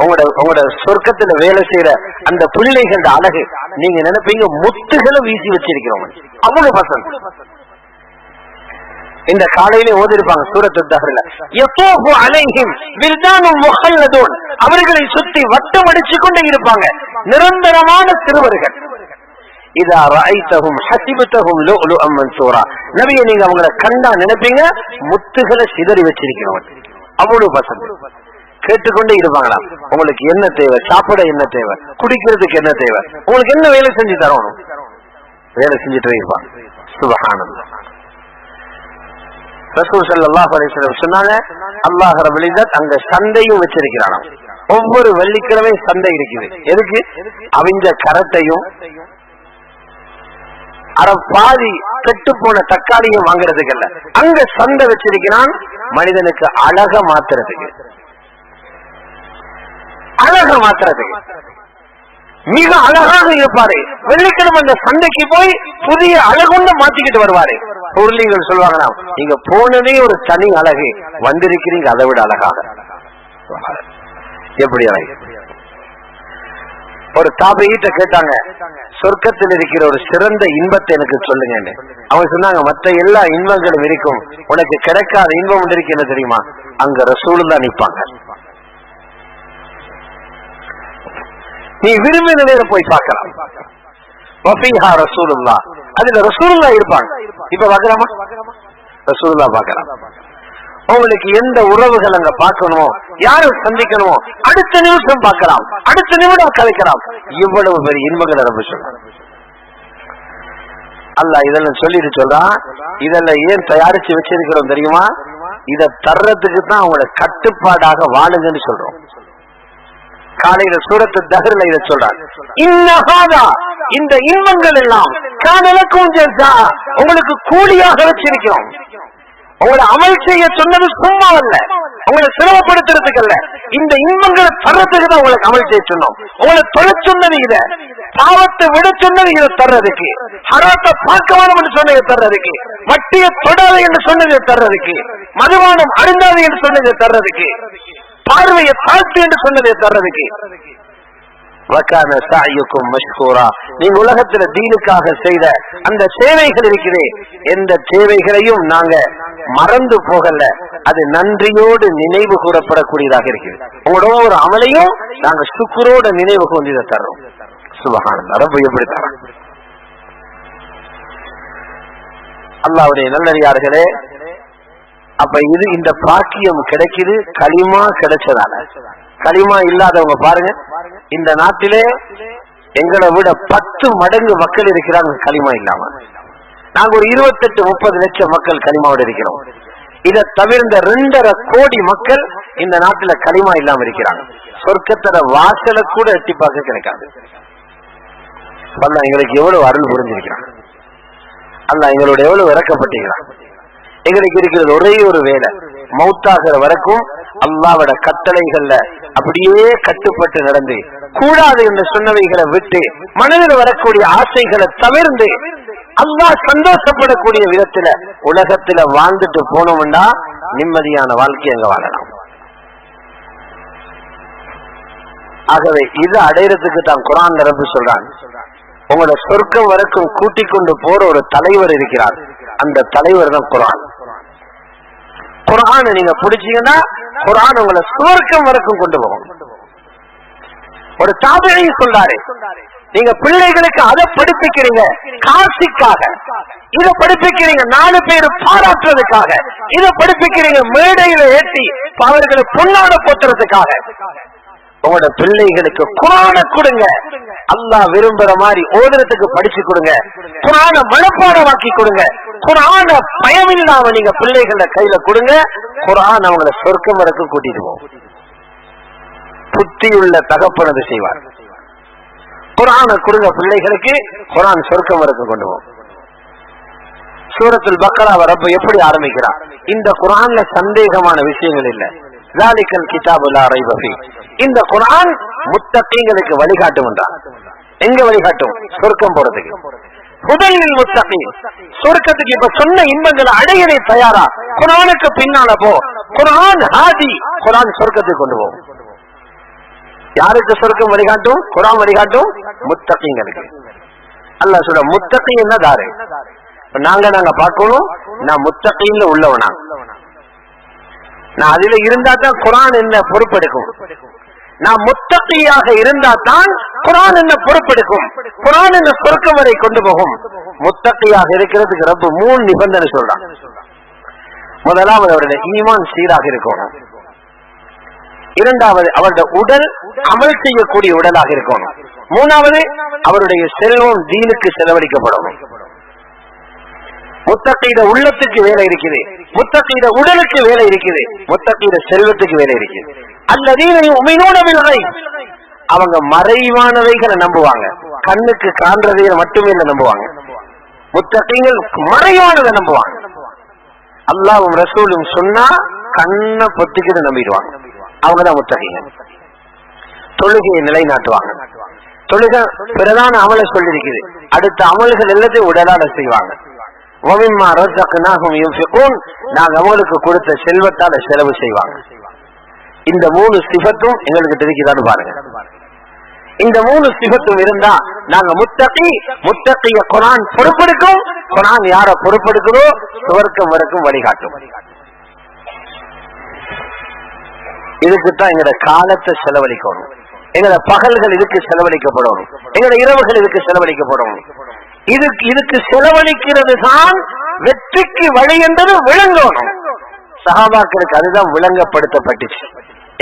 உங்களோட சொர்க்கத்துல வேலை செய்யற அந்த பிள்ளைகளோட அழகு நீங்க நினைப்பீங்க முத்துகளை வீசி வச்சிருக்கிறோம், அவ்வளவு பசங்க. இந்த காலையிலே ஓதிருப்பாங்க சூரத்துத் தஹ்ர்ல, யதூஃபு அலைஹிம் வில்தானும் முஹல்லதூன், அவர்களை சுத்தி வட்டம் அடிச்சு கொண்டே இருப்பாங்க நிரந்தரமான சிறுவர்கள். இதா ரஅய்தஹும் ஹஸிபதஹும் லுஅலுஅம் மன்சூரா, நபியே நீங்க அவங்களை கண்டா நினைப்பீங்க முத்துகளை சிதறி வச்சிருக்கிறோம், அவ்வளவு பசங்க. கேட்டுக்கொண்டே இருப்பாங்களா, உங்களுக்கு என்ன தேவை, சாப்பிட என்ன தேவை, குடிக்கிறதுக்கு என்ன தேவை, உங்களுக்கு என்ன வேலை செஞ்சு தரணும், வேலை செஞ்சுட்டு இருப்பாங்க. சுப்ஹானல்லாஹ். ரசூல் ஸல்லல்லாஹு அலைஹி வஸல்லம் சொன்னாங்க, அல்லாஹ் ரப்பல் இஸ்ஸத் அங்க சந்தையும் வச்சிருக்கிறானாம். ஒவ்வொரு வெள்ளிக்கிழமை சந்தை இருக்குது. எதுக்கு? அவிஞ்ச கரட்டையும் பாதி கெட்டு போன தக்காளியும் வாங்குறதுக்கு அல்ல, அங்க சந்தை வச்சிருக்கிறான். மனிதனுக்கு அழக மாத்துறதுக்கு, மிக அழகாக இருப்பாரு. வெள்ளிக்கிழமை அந்த சந்தைக்கு போய் புதிய அழகுன்னு மாத்திக்கிட்டு வருவாரு. பொருளிகள் சொல்லுவாங்க, நீங்க போனதே ஒரு தனி அழகு, வந்திருக்கிறீங்க அதை விட அழகாக. எப்படி அழகு? ஒரு தாபையிட்ட கேட்டாங்க, சொர்க்கத்தில் இருக்கிற ஒரு சிறந்த இன்பத்தை எனக்கு சொல்லுங்க. அவங்க சொன்னாங்க, மற்ற எல்லா இன்பங்களும் இருக்கும், உனக்கு கிடைக்காத இன்பம் ஒன்று இருக்கு, என்ன தெரியுமா? அங்க ரசூலுல்லாஹ் நிப்பாங்க. நீ விரும்பின நேரம் போய் பார்க்கலாம். வஃபீஹா ரசூலுல்லாஹ், அதுல ரசூலுல்லாஹ் இருப்பாங்க. இப்ப பார்க்கலாமா? ரசூலுல்லாஹ் பார்க்கலாம். உங்களுக்கு எந்த உறவுகள் அங்க பார்க்கணுமோ, யாரும் சந்திக்கணுமோ, அடுத்த நிமிஷம் பார்க்கலாம், அடுத்த நிமிடம் கலைக்கலாம். இவ்வளவு பெரிய இன்பங்களை நம்ம சொல்றோம். அல்லாஹ் இதெல்லாம் சொல்லிட்டு சொல்றான், இதெல்லாம் ஏன் தயாரிச்சு வச்சிருக்கிறோம் தெரியுமா? இதை தர்றதுக்கு தான் அவங்கள கட்டுப்பாடாக வாழுங்கன்னு சொல்றோம். காலையில சூரத்து தஹ்ர்ல இதை சொல்றாங்க, இன்னஹாதா, இந்த இன்பங்கள் எல்லாம் கானலக்கும் ஜஸா, உங்களுக்கு கூலியாக வச்சிருக்கிறோம். உங்களை அமல் செய்ய சொன்னது சும்மா அல்ல, உங்களை சிரமப்படுத்துறதுக்கு அல்ல, இந்த இன்பங்களை தர்றதுக்கு தான் உங்களுக்கு அமல் செய்ய சொன்னோம். உங்களை தொலை சொன்னது இத, பாவத்தை விட சொன்னது இதை தர்றதுக்கு, ஹராத்தை பார்க்க வேணும் என்று சொன்னதை தர்றதுக்கு, வட்டியை தொடாது என்று சொன்னதை தர்றதுக்கு, மதுபானம் அருந்தாது என்று சொன்னதை தர்றதுக்கு, பார்வையை தாழ்த்து என்று சொன்னதை தர்றதுக்கு. நீங்க உலகத்துல தீனுக்காக செய்த அந்த சேவைகள் இருக்கிறே, எந்த சேவைகளையும் நாங்க மறந்து போகல, அது நன்றியோடு நினைவு கூறப்படக்கூடியதாக இருக்கிறது. உங்களோட ஒரு அமலையும் நாங்க சுக்குரோட நினைவு கொண்டு இதை தர்றோம். சுபஹானல்லாஹ், ரப்ப எப்படி தரோம். அல்லாஹ்வுடைய நல்லடியார்களே, அப்ப இது இந்த பாக்கியம் கிடைக்குது களிமா கிடைச்சதால. களிமா இல்லாதவங்க பாருங்க, இந்த நாட்டிலே எங்களை விட 10 மடங்கு மக்கள் இருக்கிறாங்க களிமா இல்லாம. நாங்க ஒரு 28-30 லட்சம் மக்கள் களிமாவோடு இருக்கிறோம். இதை தவிர்ந்த 2.5 கோடி மக்கள் இந்த நாட்டுல களிமா இல்லாம இருக்கிறாங்க. சொர்க்கத்தோட வாசலை கூட எட்டி பார்க்க கிடைக்காது. அல்லாஹ் எங்களுக்கு எவ்வளவு அருள் புரிஞ்சிருக்கிறாங்க, அல்லாஹ் எங்களோட எவ்வளவு இறக்கப்பட்டிருக்கிறான். எங்களுக்கு இருக்கிறது ஒரே ஒரு வேலை, மௌத்தாகிற வரைக்கும் அல்லாஹ்வோட கட்டளைகள்ல அப்படியே கட்டுப்பட்டு நடந்து, கூடாது என்று சொன்னவைகளை விட்டு, மனதில் வரக்கூடிய ஆசைகளை தவிர்ந்து அல்லாஹ் சந்தோஷப்படக்கூடிய விதத்துல உலகத்துல வாழ்ந்துட்டு போனோம்னா நிம்மதியான வாழ்க்கை அங்க வாழலாம். ஆகவே இது அடையறதுக்கு தான் குர்ஆன் ரப்பு சொல்றான், உங்களோட சொர்க்கம் வரைக்கும் கூட்டிக் கொண்டு போற ஒரு தலைவர் இருக்கிறார், அந்த தலைவர் தான் குர்ஆன். குர்ஆனை நீங்க பிடிச்சீங்கன்னா குர்ஆன் உங்களை சொர்க்கம் வரைக்கும் கொண்டு போகும். ஒரு தாபிஈ சொல்றாரு, நீங்க பிள்ளைகளுக்கு அதை படிப்பிக்கிறீங்க காசிக்காக, இதை படிப்பிக்கிறீங்க 4 பேர் பாராட்டுறதுக்காக, இதை படிப்பிக்கிறீங்க மேடையில ஏற்றி அவர்களை பொன்னாட போத்துறதுக்காக. உங்களோட பிள்ளைகளுக்கு குர்ஆனை கொடுங்க, அல்லாஹ் விரும்புற மாதிரி ஓதுறதுக்கு படிச்சு கொடுங்க, குர்ஆனை மனப்பாடமாக்கி கொடுங்க, குர்ஆனை பயமில்லாம நீங்க பிள்ளைகள கையில கொடுங்க, குர்ஆன் அவங்களை சொர்க்கம் வரைக்கும் கூட்டிட்டு போகும். புத்தியுள்ள தகப்பனது செய்வார். குர்ஆனை கொடுங்க பிள்ளைகளுக்கு, குர்ஆன் சொர்க்கம் வரைக்கும் கொண்டு போகும். சூரத்துல் பக்ராவை ரப்ப எப்படி ஆரம்பிக்கிறார்? இந்த குர்ஆன்ல சந்தேகமான விஷயங்கள் இல்லை. ஸாலிகல் கிதாபு லா ரைப ஃபீ. இந்த குர்ஆன் முத்தகீங்களுக்கு வழிகாட்டும் என்றார். எங்க வழிகாட்டும்? சொர்க்கம் போறதுக்கு. முதலில் முத்தகீன், சொர்க்கத்துக்கு இப்ப சொன்ன இன்பங்களை அடையவே தயாரா, குர்ஆனுக்கு பின்னால போ. குர்ஆன் ஹாதி, குர்ஆன் சொர்க்கத்துக்கு கொண்டு போகும். யாருக்கு சொர்க்கம் வழிகாட்டும்? குர்ஆன் வழிகாட்டும் முத்தகீங்களுக்கு. அல்லாஹ் சொல்ற முத்தகீன்னா தாரு. நாங்க பார்க்கணும், நான் முத்தகீன்ல உள்ளவனா, நான் அதுல இருந்தா தான் குர்ஆன் என்ன பொறுப்பெடுக்கும். நான் முத்தகியாக இருந்தா தான் குர்ஆன் என்ன பொறுப்பெடுக்கும், குர்ஆன் என்ன சொர்க்கம் வரை கொண்டு போகும். முத்தகியாக இருக்கிறதுக்கு ரப்பு 3 நிபந்தனை சொல்றான். முதலாவது அவருடைய ஈமான் சீராக இருக்கணும். இரண்டாவது அவருடைய உடல் அமல் செய்யக்கூடிய உடலாக இருக்கணும். மூணாவது அவருடைய செல்வம் தீனுக்கு செலவழிக்கப்படணும். முத்தகீட உள்ளத்துக்கு வேலை இருக்குது, முத்தகீட உடலுக்கு வேலை இருக்குது, முத்தகீட செல்வத்துக்கு வேலை இருக்குது. அல்லதீன யுமினூன பில் கைப், அவங்க மறைவானவைகளை நம்புவாங்க, கண்ணுக்கு காண்றதை மட்டுமே நம்புவாங்க. முத்தகீங்கள் மறைவானதை நம்புவாங்க. அல்லாஹ்வும் ரசூலும் சொன்னா கண்ணை பொத்திக்கிட்டு நம்பிடுவாங்க. அவங்கதான் முத்தகீங்கள். தொழுகையை நிலைநாட்டுவாங்க. தொழுகை பிரதான அமலை சொல்லிருக்குது, அடுத்த அமல்கள் எல்லாத்தையும் உடலால செய்வாங்க. நாங்க அவங்களுக்கு கொடுத்த செல்வத்தால செலவு செய்வாங்க. இந்த 3 சிஃபத்தும் எங்களுக்கு தெரிவிக்கிறான்னு பாருங்க. இந்த 3 சிஃபத்தும் இருந்தா நாங்க முத்தகிய குர்ஆன் பொறுப்பெடுக்கும். குர்ஆன் யார பொறுப்பெடுக்கிறோ சுவர்க்கம் வரைக்கும் வழிகாட்டும். இதுக்குத்தான் எங்களோட காலத்தை செலவழிக்கணும், எங்களோட பகல்கள் இதுக்கு செலவழிக்கப்படணும், எங்களோட இரவுகள் இதுக்கு செலவழிக்கப்படணும். இதுக்கு செலவழிக்கிறது தான் வெற்றிக்கு வழி என்பது விளங்கணும். சஹாபாக்களுக்கு அதுதான் விளங்கப்படுத்தப்பட்டுச்சு,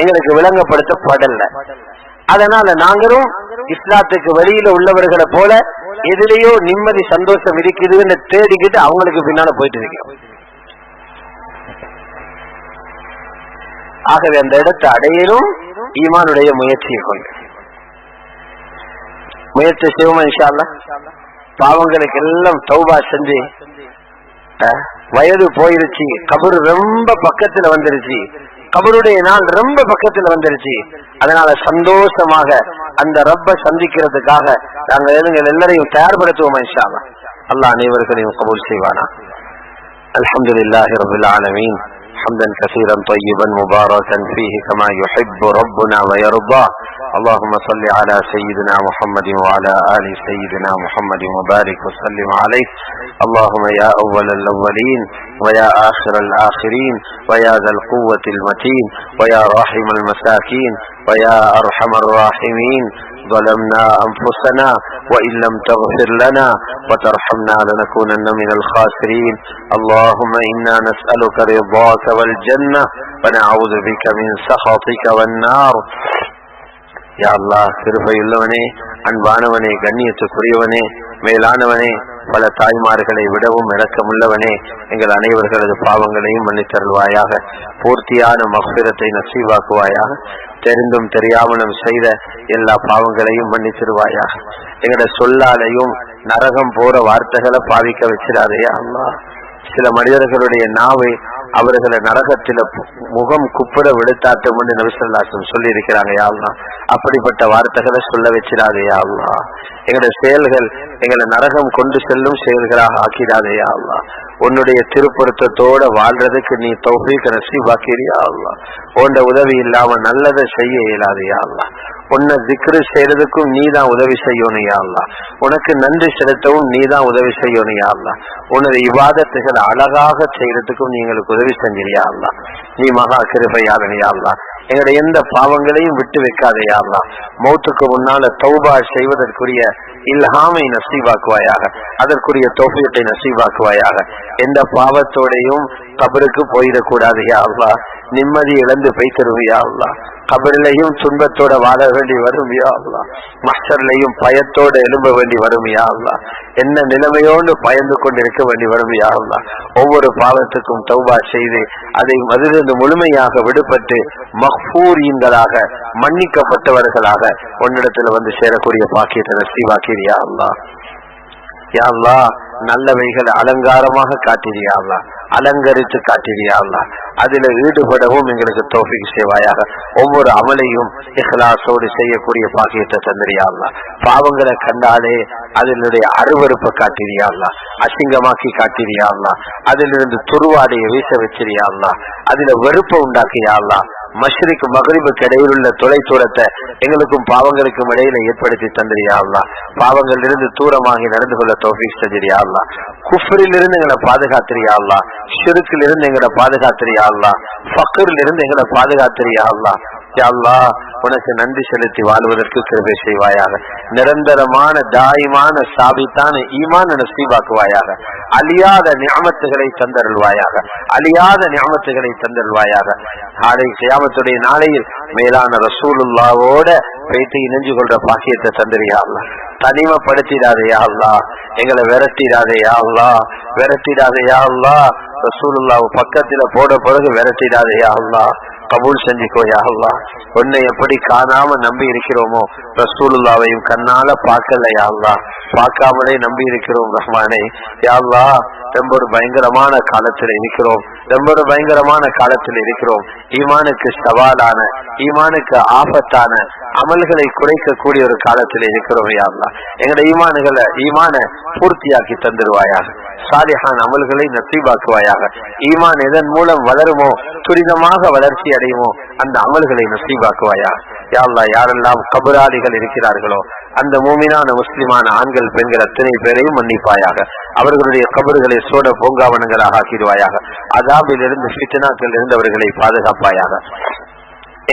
எங்களுக்கு விளங்கப்படுத்தப்படல. அதனால நாங்களும் இஸ்லாத்துக்கு வெளியில உள்ளவர்களை போல எதிலேயோ நிம்மதி சந்தோஷம் இருக்குதுன்னு தேடிக்கிட்டு அவங்களுக்கு பின்னால போயிட்டு இருக்கோம். ஆகவே அந்த இடத்தை அடையணும் ஈமானுடைய முயற்சியை கொண்டு முயற்சி செய்வோம். இன்ஷா அல்லாஹ் பாவங்களுக்கு எல்லாம் தௌபா செஞ்சு வயது போயிருச்சு, கபரு ரொம்ப பக்கத்துல வந்துருச்சு, கபருடைய நாள் ரொம்ப பக்கத்துல வந்துருச்சு. அதனால சந்தோஷமாக அந்த ரப்ப சந்திக்கிறதுக்காக நாங்கள் எல்லாரையும் தயார்படுத்துவோம். இன்ஷா அல்லாஹ் அல்லாஹ் அனைவருக்கும் கபூல் செய்வானா. அல்ஹம்துலில்லாஹி ரப்பில் ஆலமீன் حمدا كثيرا طيبا مباركا فيه كما يحب ربنا ويرضى. اللهم صل على سيدنا محمد وعلى آل سيدنا محمد وبارك وسلم عليه. اللهم يا أول الأولين ويا آخر الآخرين ويا ذا القوة المتين ويا راحم المساكين ويا أرحم الراحمين ظلمنا أنفسنا وإن لم تغفر لنا وترحمنا لنكونن من الخاسرين. اللهم إنا نسألك رضاك والجنة ونعوذ بك من سخطك والنار. யா அல்லாஹ், கிருபையுள்ளவனே, அன்பானவனே, கண்ணியத்துக்குரியவனே, மேலானவனே, பல தாய்மார்களை விடவும் இரக்கமுள்ளவனே, எங்கள் அனைவர்களது பாவங்களையும் மன்னித்தருள்வாயாக. பூர்த்தியான மக்ஃபிரத்தை நசீவாக்குவாயாக. தெரிந்தும் தெரியாமலும் செய்த எல்லா பாவங்களையும் மன்னித்திருவாயாக. எங்களோட சொல்லாலையும் நரகம் போற வார்த்தைகளை பாவிக்க வச்சிடாதே அல்லாஹ். சில மனிதர்களுடைய நாவை அவர்களை நரகத்தில முகம் குப்புற விடுத்தாட்டும் என்று நபி ஸல்லல்லாஹு அலைஹி வஸல்லம் சொல்லி இருக்கிறாங்க. யா அல்லாஹ், அப்படிப்பட்ட வார்த்தைகளை சொல்ல வச்சிடாதே யா அல்லாஹ். எங்களுடைய செயல்கள் எங்களை நரகம் கொண்டு செல்லும் செயல்களாக ஆக்கிடாதே யா அல்லாஹ். உன்னுடைய திருப்பொருத்தத்தோட வாழ்றதுக்கு நீ தௌஃபீக் நசீபாக்கிறியா அல்லாஹ். உன்னுடைய உதவி இல்லாம நல்லதை செய்ய இயலாது யா அல்லாஹ். உன்னை திக்ரு செய்யறதுக்கும் நீ தான் உதவி செய்யணும் யா அல்லாஹ். உனக்கு நன்றி செலுத்தவும் நீ தான் உதவி செய்யணும் யா அல்லாஹ். உனது இபாதத்துகளை அழகாக செய்யறதுக்கும் நீ எங்களுக்கு உதவி செஞ்சியா அல்லாஹ். நீ மகா கிருபையாளன் யா அல்லாஹ். எங்களுடைய எந்த பாவங்களையும் விட்டு வைக்காதே யா அல்லாஹ். மௌத்துக்கு முன்னால தௌபா செய்வதற்குரிய இல்ஹாமை நசீவாக்குவாயாக. அதற்குரிய தௌஃபீக்கை நசீவாக்குவாயாக. எந்த பாவத்தோடையும் கபருக்கு போயிடக்கூடாது யா அல்லாஹ். நிம்மதி இழந்து போய்த்தருவியா அல்லாஹ். கபரிலையும் துன்பத்தோட வாழ வேண்டி வரும் யா அல்லாஹ். மஹ்ஷர்லையும் பயத்தோட எழும்ப வேண்டி வரும் யா அல்லாஹ். என்ன நிலைமையோடு பயந்து கொண்டு இருக்க வேண்டி வரும் யா அல்லாஹ். ஒவ்வொரு பாவத்துக்கும் தௌபா செய்து அதை அதிலிருந்து முழுமையாக விடுபட்டு மக்ஃபூரீன்களாக மன்னிக்கப்பட்டவர்களாக உன்னிடத்துல வந்து சேரக்கூடிய பாக்கியத்தை நசீவாக்கிறியா அல்லாஹ். யா அல்லாஹ், நல்லவைகளை அலங்காரமாக காட்டிறியா அல்லாஹ், அலங்கரித்து காட்டிறியா அல்லாஹ். அதில் ஈடுபடவும் எங்களுக்கு தௌஃபீக் செய்வாயாக. ஒவ்வொரு அமலையும் இஹ்லாஸோடு செய்யக்கூடிய பாக்கியத்தை தந்திரியா அல்லாஹ். பாவங்களை கண்டாலே அதனுடைய அருவருப்பை காட்டிறியா அல்லாஹ், அசிங்கமாக்கி காட்டிறியா அல்லாஹ். அதிலிருந்து துருவாடையை வீச வச்சிரியா அல்லாஹ். அதுல வெறுப்பை உண்டாக்கியா அல்லாஹ். மஷ்ரிக் மக்ரிபுக்கு இடையில் உள்ள தொலை தூரத்தை எங்களுக்கும் பாவங்களுக்கும் இடையில ஏற்படுத்தி தந்திரியா அல்லாஹ். பாவங்களிலிருந்து தூரமாகி நடந்து கொள்ள தௌஃபீக் செஞ்சிரியா அல்லாஹ். குஃப்ரிலிருந்து எங்களை பாதுகாத்திரியா அல்லாஹ். ஷிர்கில் இருந்து எங்களை பாதுகாத்திரியா அல்லாஹ். ஃபக்ரில் இருந்து எங்களை பாதுகாத்திரியா அல்லாஹ். யா அல்லாஹ், உனக்கு நன்றி செலுத்தி வாழ்வதற்கு கிருபை செய்வாயாக. நிரந்தரமான தாயிமான சாபித்தான ஈமான் நசீபாக்குவாயாக. அழியாத நிஅமத்துகளை தந்தருள்வாயாக. அழியாத நிஅமத்துகளை தந்தருள்வாயாக. நாளை கியாமத்துடைய நாளையில் மேலான ரசூலுல்லாவோட பேசி இணைஞ்சு கொள்ற பாக்கியத்தை தந்திரியா அல்லாஹ். தனிமைப்படுத்திடாதையா அல்லாஹ். எங்களை விரட்டிடாதையா அல்லாஹ். விரட்டிடாதையா அல்லாஹ். ரசூலுல்லாஹ் பக்கத்துல போட பிறகு விரட்டிடாதையா அல்லாஹ். கபூல் செஞ்சுக்கோயா அல்லாஹ். உன்னை எப்படி காணாம நம்பி இருக்கிறோமோ ரசூலுல்லாவையும் கண்ணால பார்க்கலையா அல்லாஹ். பார்க்காமலே நம்பி இருக்கிறோம் ரஹ்மானே. யா அல்லாஹ், ரொம்ப ஒரு பயங்கரமான காலத்தில் இருக்கிறோம். ரொம்ப ஒரு பயங்கரமான காலத்தில் இருக்கிறோம். ஈமானுக்கு சவாலான, ஈமானுக்கு ஆபத்தான அமல்களை குறைக்கக்கூடிய ஒரு காலத்தில் இருக்கிறோம். யா அல்லாஹ், எங்களுடைய ஈமான பூர்த்தியாக்கி தந்துடுவாயாக. சாலிஹான் அமல்களை நசீபாக்குவாயாக. ஈமான் எதன் மூலம் வளருமோ, துரிதமாக வளர்ச்சி அடையுமோ அந்த அமல்களை நசீபாக்குவாயாக. யா அல்லாஹ், யாரெல்லாம் கபராளிகள் இருக்கிறார்களோ அந்த மூமினான முஸ்லிமான ஆண்கள் பெண்கள் அத்தனை பேரையும் மன்னிப்பாயாக. அவர்களுடைய கபறுகளை சோட பூங்காவனங்களாக ஆக்கிடுவாயாக. அதாபிலிருந்து ஃபித்னாக்கள் இருந்தவர்களை பாதுகாப்பாயாக.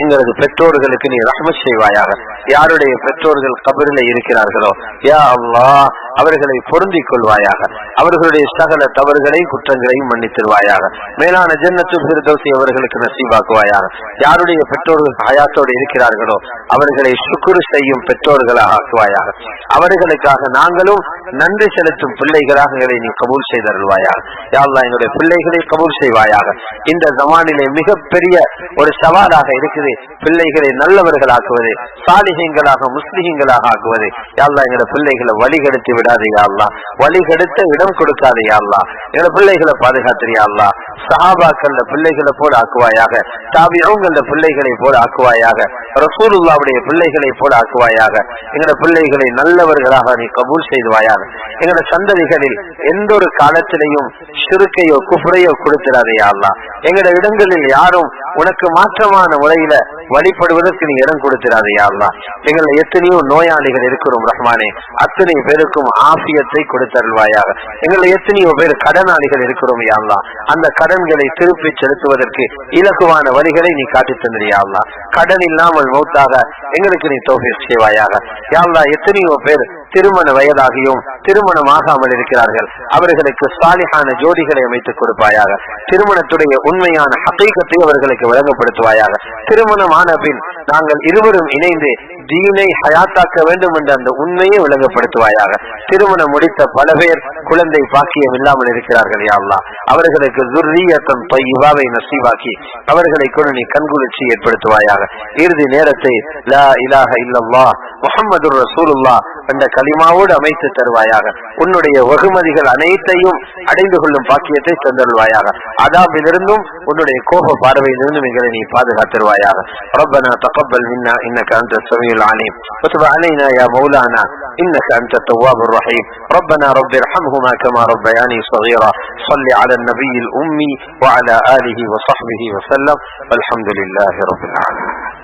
எங்களது பெற்றோர்களுக்கு நீ ரஹ்மத் செய்வாயாக. யாருடைய பெற்றோர்கள் கபரில் இருக்கிறார்களோ யா அல்லாஹ், அவர்களை பொருந்திக் கொள்வாயாக. அவர்களுடைய சகல தவறுகளையும் குற்றங்களையும் மன்னித்திருவாயாக. மேலான ஜன்னத்துல் ஃபிர்தௌஸை அவர்களுக்கு நசீபாக்குவாயாக. யாருடைய பெற்றோர்கள் ஹயாத்தோடு இருக்கிறார்களோ அவர்களை சுக்ர் செய்யும் பெற்றோர்களாக ஆக்குவாயாக. அவர்களுக்காக நாங்களும் நன்றி செலுத்தும் பிள்ளைகளாக நீ கபூல் செய்தருள்வாயாக. யா அல்லாஹ் எங்களுடைய பிள்ளைகளை கபூல் செய்வாயாக. இந்த ஜமானிலே மிகப்பெரிய ஒரு சவாலாக இருக்குது பிள்ளைகளை நல்லவர்களாக்குவது, சாலிஹீன்களாக முஸ்லிஹீன்களாக ஆக்குவது. யா அல்லாஹ் எங்களுடைய பிள்ளைகளை வழிகெடுத்து விடாதே யா அல்லாஹ், வழிகெடுத்த இடம் கொடுக்காதே யா அல்லாஹ். எங்களுடைய பிள்ளைகளை பாதுகாத்திரியா அல்லாஹ். சஹாபாக்கள பிள்ளைகளை போல ஆக்குவாயாக, தாபிஊன்கள பிள்ளைகளை போல ஆக்குவாயாக, ரசூலுல்லாஹ்வுடைய பிள்ளைகளை போல ஆக்குவாயாக. எங்களுடைய பிள்ளைகளை நல்லவர்களாக நீ கபூல் செய்துவாயாக. எங்களுடைய சந்ததிகளில் எந்த ஒரு காலத்திலையும் ஷிர்கையோ குஃப்ரையோ கொடுத்திடாதே யா அல்லாஹ். எங்களுடைய இடங்களில் யாரும் உனக்கு மாற்றமான முறையில வழிபடுவதற்கு நீ இடம் கொடுத்திடாதே யா அல்லாஹ். எங்களை எத்தனையோ நோயாளிகள் இருக்கிறோம் ரஹ்மானே, அத்தனை பேருக்கும் ஆஃபியத்தை கொடுத்தருள்வாயாக. எங்களை எத்தனையோ பேர் கடனாளிகள் இருக்கிறோம் யா அல்லாஹ். அந்த கடன்களை திருப்பி செலுத்துவதற்கு இலகுவான வழிகளை நீ காட்டி தந்திரியா அல்லாஹ். கடன் இல்லாமல் மௌத்தாக எங்களுக்கு நீ தௌஃபீக் செய்வாயாக. யா அல்லாஹ் எத்தனையோ பேர் திருமண வயதாகியும் திருமணம் ஆகாமல் இருக்கிறார்கள். அவர்களுக்கு சாலிஹான ஜோடிகளை அமைத்துக் கொடுப்பாயாக. திருமணத்துடைய உண்மையான ஹகீகத்தை அவர்களுக்கு வழங்கப்படுத்துவாயாக. திருமணமான பின் நாங்கள் இருவரும் இணைந்து தீனை ஹயாத்தாக்க வேண்டும் என்ற அந்த உண்மையை விளங்கப்படுத்துவாயாக. திருமணம் முடித்த பல பேர் குழந்தை பாக்கியம் இல்லாமல் இருக்கிறார்கள் யா அல்லாஹ். அவர்களுக்கு ذُرِّيَّةً طَيِّبَةً நசீபாக்கி அவர்களை கொண்டு நீ கண்குளிர்ச்சி ஏற்படுத்துவாயாக. இறுதி நேரத்தை லா இலாஹ இல்லல்லாஹ் முஹம்மதுர் ரசூலுல்லாஹ் என்ற கலிமாவோடு அமைத்து தருவாயாக. உன்னுடைய வகுமதிகள் அனைத்தையும் அடைந்து கொள்ளும் பாக்கியத்தை தந்தருள்வாயாக. அதாபிலிருந்தும் உன்னுடைய கோப பார்வையிலிருந்தும் எங்களை நீ பாதுகாத்திருவாயாக. ربنا تقبل منا انك انت السميع العليم وتب علينا يا مولانا انك انت التواب الرحيم. ربنا رب ارحمهما كما ربياني صغيرا. صل على النبي الأمي وعلى آله وصحبه وسلم والحمد لله رب العالمين.